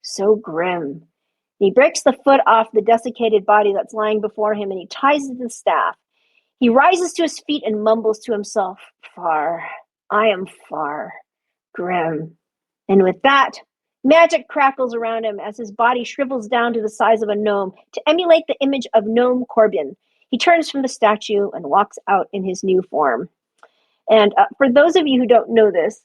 so grim." He breaks the foot off the desiccated body that's lying before him, and he ties it to the staff. He rises to his feet and mumbles to himself, "Far, I am far, grim." And with that, Magic crackles around him as his body shrivels down to the size of a gnome to emulate the image of Gnome Corbin. He turns from the statue and walks out in his new form. And for those of you who don't know this,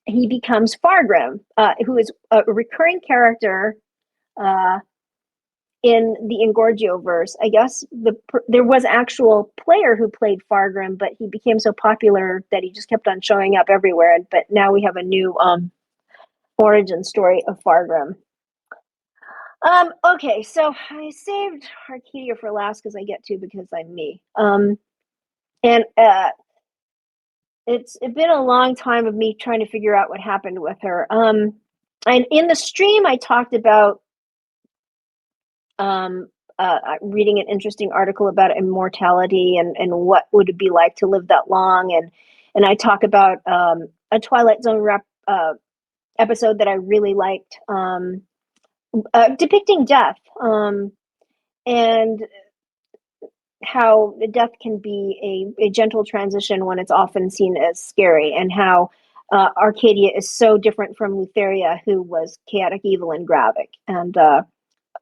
he becomes Fargrim, who is a recurring character in the Engorgio verse. I guess there was actual player who played Fargrim, but he became so popular that he just kept on showing up everywhere. But now we have a new origin story of Fargrim. Okay, so I saved Arcadia for last because I get to because I'm me. And it's been a long time of me trying to figure out what happened with her. And in the stream, I talked about reading an interesting article about immortality and what would it be like to live that long. And I talk about a Twilight Zone episode that I really liked, depicting death and how death can be a gentle transition when it's often seen as scary, and how Arcadia is so different from Lutheria, who was chaotic evil and Gravik. And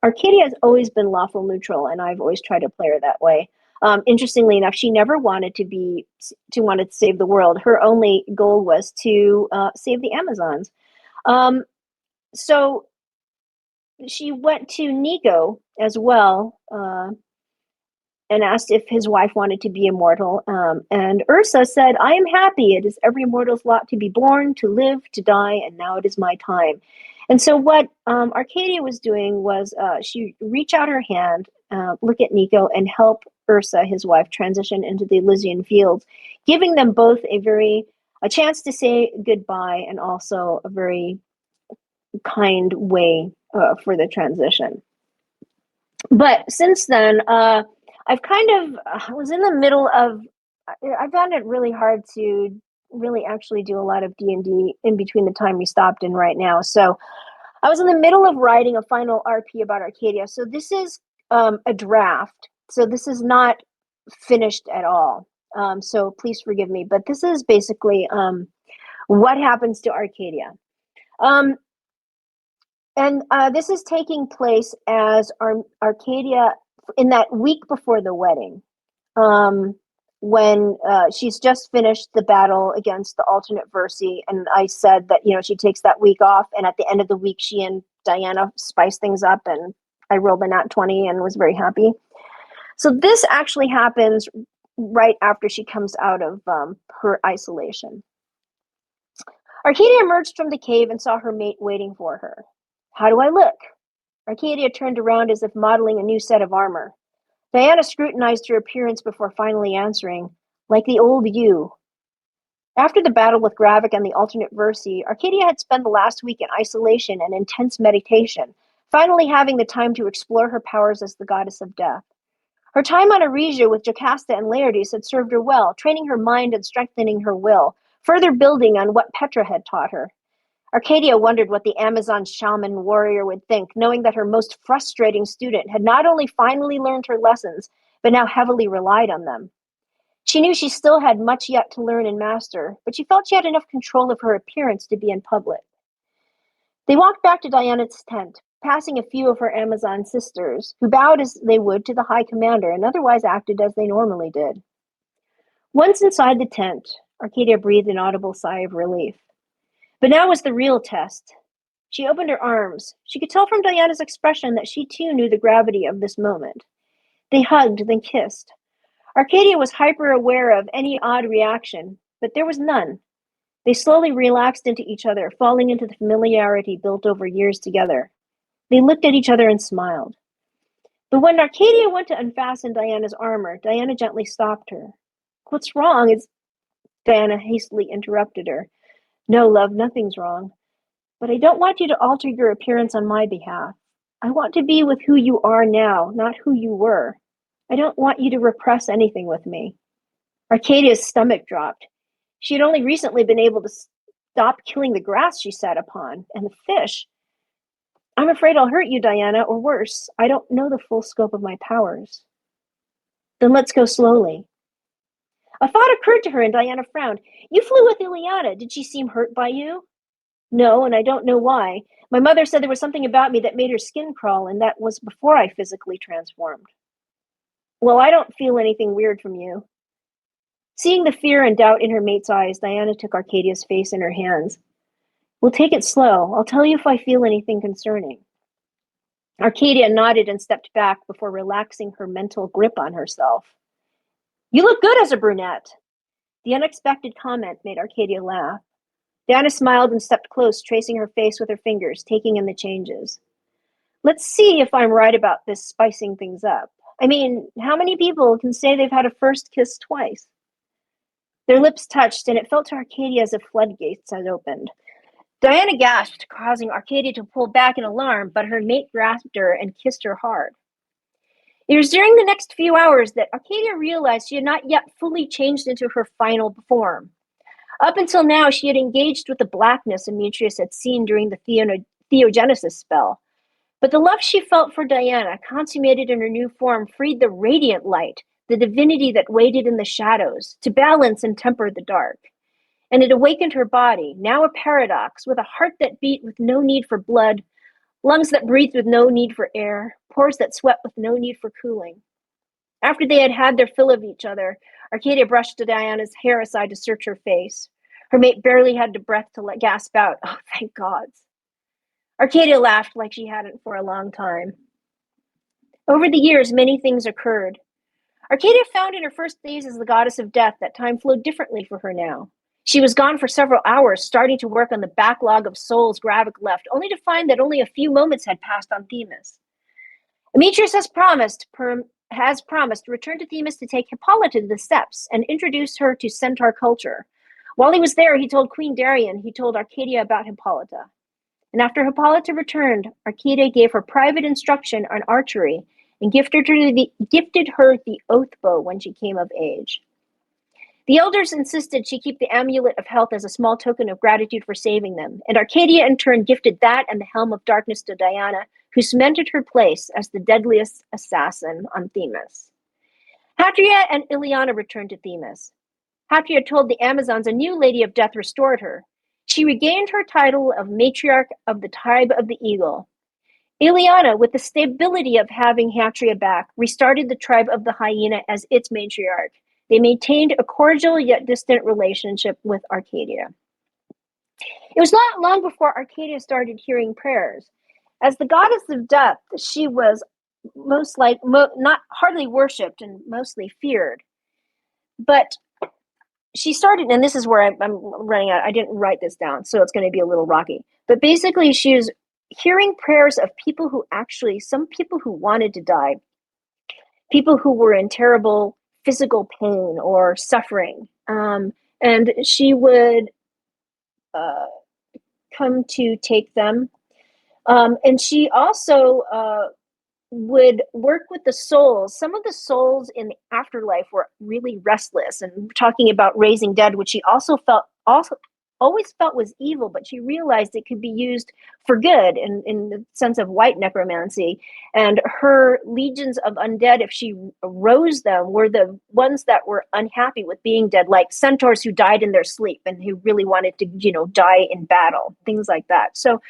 Arcadia has always been lawful neutral, and I've always tried to play her that way. Interestingly enough, she never wanted to save the world. Her only goal was to save the Amazons. So she went to Nico as well, and asked if his wife wanted to be immortal. And Ursa said, "I am happy. It is every mortal's lot to be born, to live, to die, and now it is my time." And so what Arcadia was doing was she reach out her hand, look at Nico, and help Ursa, his wife, transition into the Elysian fields, giving them both a chance to say goodbye and also a very kind way for the transition. But since then, I've I was in the middle of, I found it really hard to really actually do a lot of D&D in between the time we stopped and right now. So I was in the middle of writing a final RP about Arcadia. So this is a draft. So this is not finished at all. So please forgive me. But this is basically what happens to Arcadia. And this is taking place as Arcadia in that week before the wedding, when she's just finished the battle against the alternate Versi. And I said that, she takes that week off, and at the end of the week, she and Diana spice things up, and I rolled a nat 20 and was very happy. So this actually happens right after she comes out of her isolation. Arcadia emerged from the cave and saw her mate waiting for her. "How do I look?" Arcadia turned around as if modeling a new set of armor. Diana scrutinized her appearance before finally answering, "Like the old you." After the battle with Gravik and the alternate Versi, Arcadia had spent the last week in isolation and intense meditation, finally having the time to explore her powers as the goddess of death. Her time on Arisia with Jocasta and Laertes had served her well, training her mind and strengthening her will, further building on what Petra had taught her. Arcadia wondered what the Amazon shaman warrior would think, knowing that her most frustrating student had not only finally learned her lessons, but now heavily relied on them. She knew she still had much yet to learn and master, but she felt she had enough control of her appearance to be in public. They walked back to Diana's tent, passing a few of her Amazon sisters, who bowed as they would to the High Commander and otherwise acted as they normally did. Once inside the tent, Arcadia breathed an audible sigh of relief. But now was the real test. She opened her arms. She could tell from Diana's expression that she too knew the gravity of this moment. They hugged, then kissed. Arcadia was hyper-aware of any odd reaction, but there was none. They slowly relaxed into each other, falling into the familiarity built over years together. They looked at each other and smiled. But when Arcadia went to unfasten Diana's armor, Diana gently stopped her. "What's wrong?" Diana hastily interrupted her. "No, love, nothing's wrong. But I don't want you to alter your appearance on my behalf. I want to be with who you are now, not who you were. I don't want you to repress anything with me." Arcadia's stomach dropped. She had only recently been able to stop killing the grass she sat upon, and the fish. "I'm afraid I'll hurt you, Diana, or worse. I don't know the full scope of my powers." "Then let's go slowly." A thought occurred to her, and Diana frowned. "You flew with Ileana. Did she seem hurt by you?" No, and I don't know why. My mother said there was something about me that made her skin crawl, and that was before I physically transformed. Well, I don't feel anything weird from you. Seeing the fear and doubt in her mate's eyes, Diana took Arcadia's face in her hands. We'll take it slow. I'll tell you if I feel anything concerning. Arcadia nodded and stepped back before relaxing her mental grip on herself. You look good as a brunette. The unexpected comment made Arcadia laugh. Diana smiled and stepped close, tracing her face with her fingers, taking in the changes. Let's see if I'm right about this spicing things up. I mean, how many people can say they've had a first kiss twice? Their lips touched, and it felt to Arcadia as if floodgates had opened. Diana gasped, causing Arcadia to pull back in alarm, but her mate grasped her and kissed her hard. It was during the next few hours that Arcadia realized she had not yet fully changed into her final form. Up until now, she had engaged with the blackness Demetrius had seen during the theogenesis spell. But the love she felt for Diana, consummated in her new form, freed the radiant light, the divinity that waited in the shadows, to balance and temper the dark. And it awakened her body, now a paradox, with a heart that beat with no need for blood, lungs that breathed with no need for air, pores that sweat with no need for cooling. After they had had their fill of each other, Arcadia brushed Diana's hair aside to search her face. Her mate barely had the breath to gasp out, "Oh, thank gods." Arcadia laughed like she hadn't for a long time. Over the years, many things occurred. Arcadia found in her first days as the goddess of death that time flowed differently for her now. She was gone for several hours, starting to work on the backlog of souls Gravik left, only to find that only a few moments had passed on Themis. Demetrius has promised to return to Themis to take Hippolyta to the steps and introduce her to centaur culture. While he was there, he told Queen Darien he told Arcadia about Hippolyta. And after Hippolyta returned, Arcadia gave her private instruction on archery and gifted her the oath bow when she came of age. The elders insisted she keep the amulet of health as a small token of gratitude for saving them, and Arcadia in turn gifted that and the helm of darkness to Diana, who cemented her place as the deadliest assassin on Themis. Hatria and Ileana returned to Themis. Hatria told the Amazons a new lady of death restored her. She regained her title of matriarch of the tribe of the eagle. Ileana, with the stability of having Hatria back, restarted the tribe of the hyena as its matriarch. They maintained a cordial yet distant relationship with Arcadia. It was not long before Arcadia started hearing prayers. As the goddess of death, she was not hardly worshipped and mostly feared. But she started, and this is where I'm running out. I didn't write this down, so it's going to be a little rocky. But basically, she was hearing prayers of some people who wanted to die, people who were in terrible physical pain or suffering. And she would come to take them. And she also would work with the souls. Some of the souls in the afterlife were really restless, and talking about raising dead, which she always felt was evil, but she realized it could be used for good in the sense of white necromancy. And her legions of undead, if she rose them, were the ones that were unhappy with being dead, like centaurs who died in their sleep and who really wanted to, die in battle, things like that. So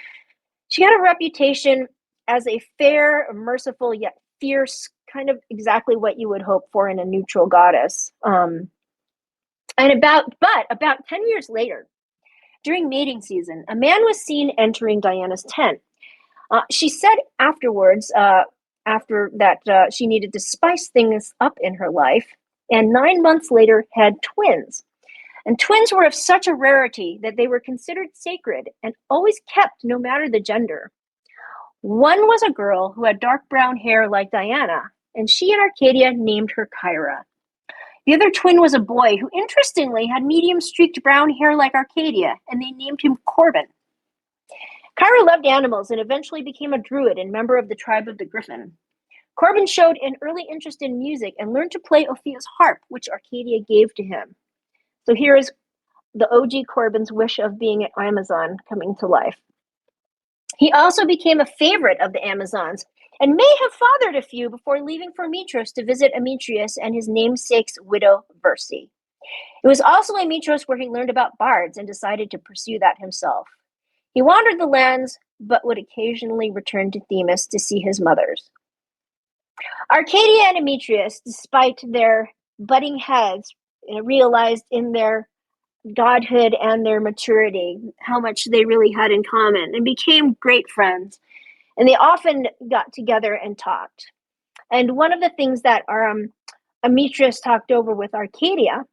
she had a reputation as a fair, merciful, yet fierce, kind of exactly what you would hope for in a neutral goddess. But about 10 years later, during mating season, a man was seen entering Diana's tent. She said afterwards, after that she needed to spice things up in her life, and 9 months later had twins. And twins were of such a rarity that they were considered sacred and always kept no matter the gender. One was a girl who had dark brown hair like Diana, and she and Arcadia named her Kyra. The other twin was a boy who, interestingly, had medium-streaked brown hair like Arcadia, and they named him Corbin. Kyra loved animals and eventually became a druid and member of the tribe of the Griffin. Corbin showed an early interest in music and learned to play Ophia's harp, which Arcadia gave to him. So here is the OG Corbin's wish of being an Amazon coming to life. He also became a favorite of the Amazons and may have fathered a few before leaving for Mitros to visit Demetrius and his namesake's widow, Versi. It was also in Mitros where he learned about bards and decided to pursue that himself. He wandered the lands, but would occasionally return to Themis to see his mothers. Arcadia and Demetrius, despite their butting heads, realized in their godhood and their maturity how much they really had in common and became great friends. And they often got together and talked. And one of the things that Demetrius talked over with Arcadia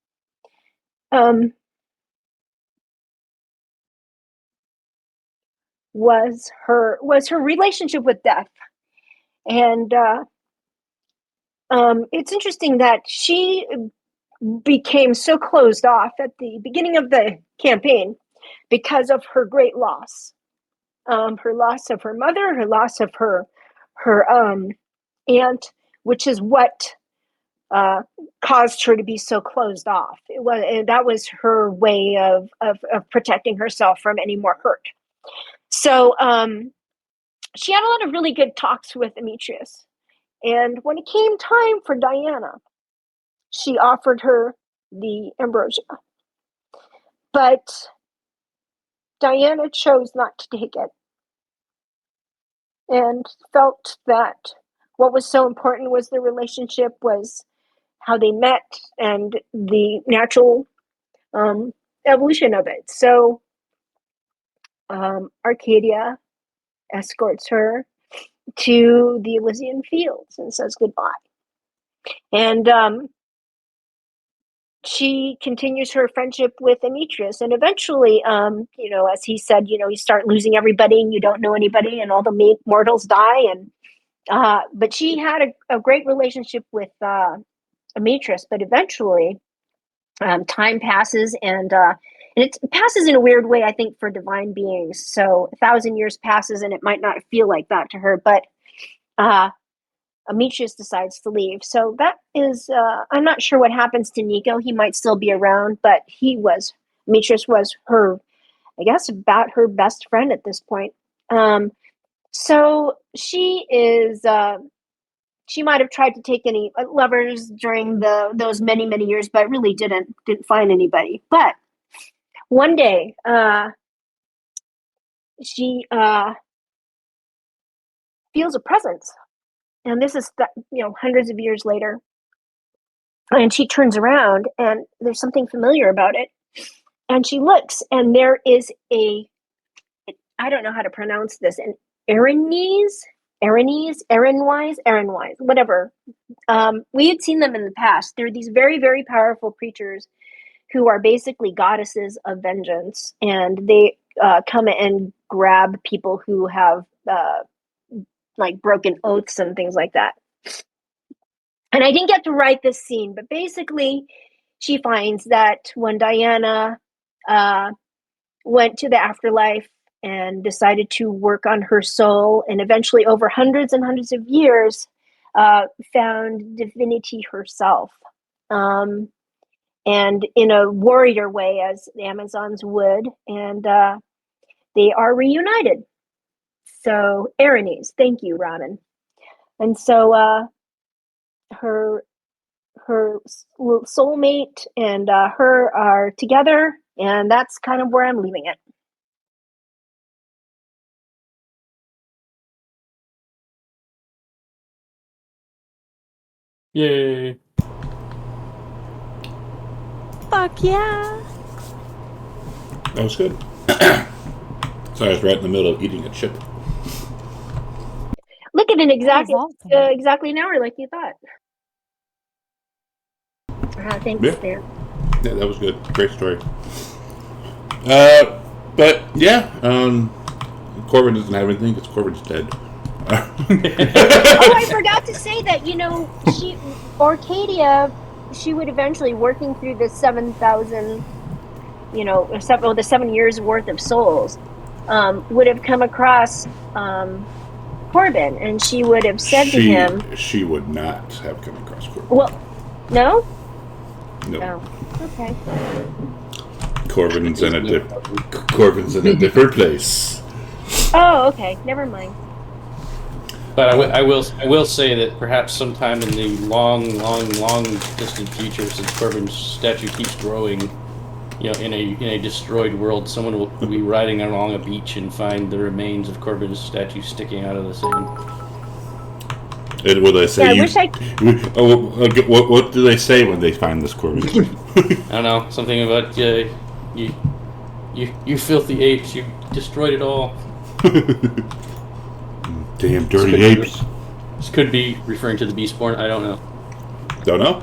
was her relationship with death. And it's interesting that she became so closed off at the beginning of the campaign because of her great loss. Her loss of her mother, her loss of her aunt, which is what caused her to be so closed off. That was her way of protecting herself from any more hurt. So she had a lot of really good talks with Demetrius. And when it came time for Diana, she offered her the ambrosia. But Diana chose not to take it and felt that what was so important was the relationship, was how they met and the natural evolution of it. So Arcadia escorts her to the Elysian fields and says goodbye. And she continues her friendship with Demetrius. And eventually, as he said, you start losing everybody and you don't know anybody and all the mortals die. And but she had a great relationship with Demetrius. But eventually, time passes and it passes in a weird way, I think, for divine beings. So 1,000 years passes and it might not feel like that to her. But Demetrius decides to leave. So that is, I'm not sure what happens to Nico. He might still be around, but Demetrius was her, I guess, about her best friend at this point. So she is, she might have tried to take any lovers during those many, many years, but really didn't find anybody. But one day, she feels a presence. And this is, hundreds of years later. And she turns around and there's something familiar about it. And she looks and there is I don't know how to pronounce this, an Erinwise, whatever. We had seen them in the past. They're these very, very powerful creatures who are basically goddesses of vengeance. And they come and grab people who have broken oaths and things like that. And I didn't get to write this scene, but basically she finds that when Diana went to the afterlife and decided to work on her soul, and eventually over hundreds and hundreds of years found divinity herself, and in a warrior way, as the Amazons would, and they are reunited. So Erinwise, thank you, Robin. And so her soulmate and her are together, and that's kind of where I'm leaving it. Yay. Fuck yeah. That was good. Sorry, I was right in the middle of eating a chip. Look at it exactly, awesome. exactly an hour like you thought. Thanks, Yeah. Dan. Yeah, that was good. Great story. But yeah, Corbin doesn't have anything because Corbin's dead. Oh, I forgot to say that, Arcadia, she would eventually, working through the 7,000, the 7 years worth of souls, would have come across Corbin, and she would have said to him... She would not have come across Corbin. Well, no? No. Oh, okay. Corbin's in a different place. Oh, okay. Never mind. But I will say that perhaps sometime in the long, long, long distant future, since Corbin's statue keeps growing, in a destroyed world, someone will be riding along a beach and find the remains of Corbin's statue sticking out of the sand. And will they say Yeah, I wish I. what do they say when they find this Corbin? I don't know, something about you filthy apes, you destroyed it all. Damn dirty apes. This could be referring to the Beastborn. I don't know, Don't know.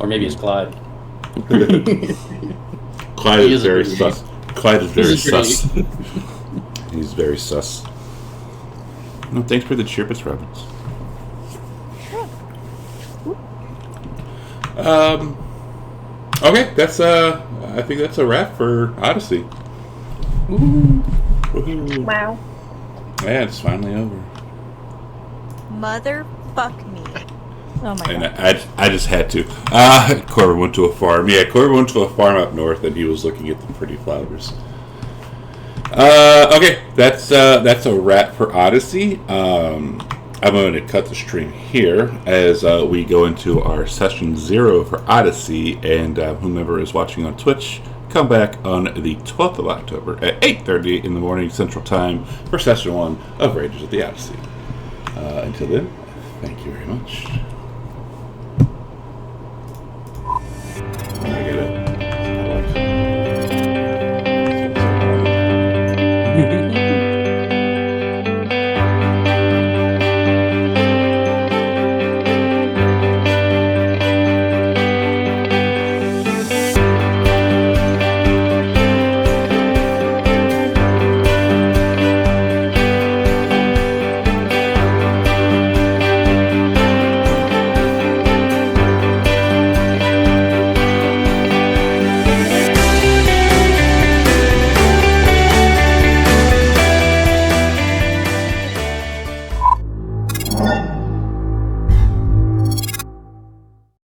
or maybe it's Clyde. Clyde He is is a very dirty sus. Clyde is very He's a dirty sus. He's very sus. No, thanks for the chirpus, Robbins. Okay, that's I think that's a wrap for Odyssey. Woohoo. Wow. Yeah, it's finally over. Motherfuck me. Oh my And god. I just had to. Corbin went to a farm. Yeah, Corbin went to a farm up north, and he was looking at the pretty flowers. Okay, that's a wrap for Odyssey. I'm going to cut the stream here as we go into our session 0 for Odyssey, and whomever is watching on Twitch, come back on the 12th of October at 8:30 in the morning Central Time for session 1 of Rages of the Odyssey. Until then, thank you very much.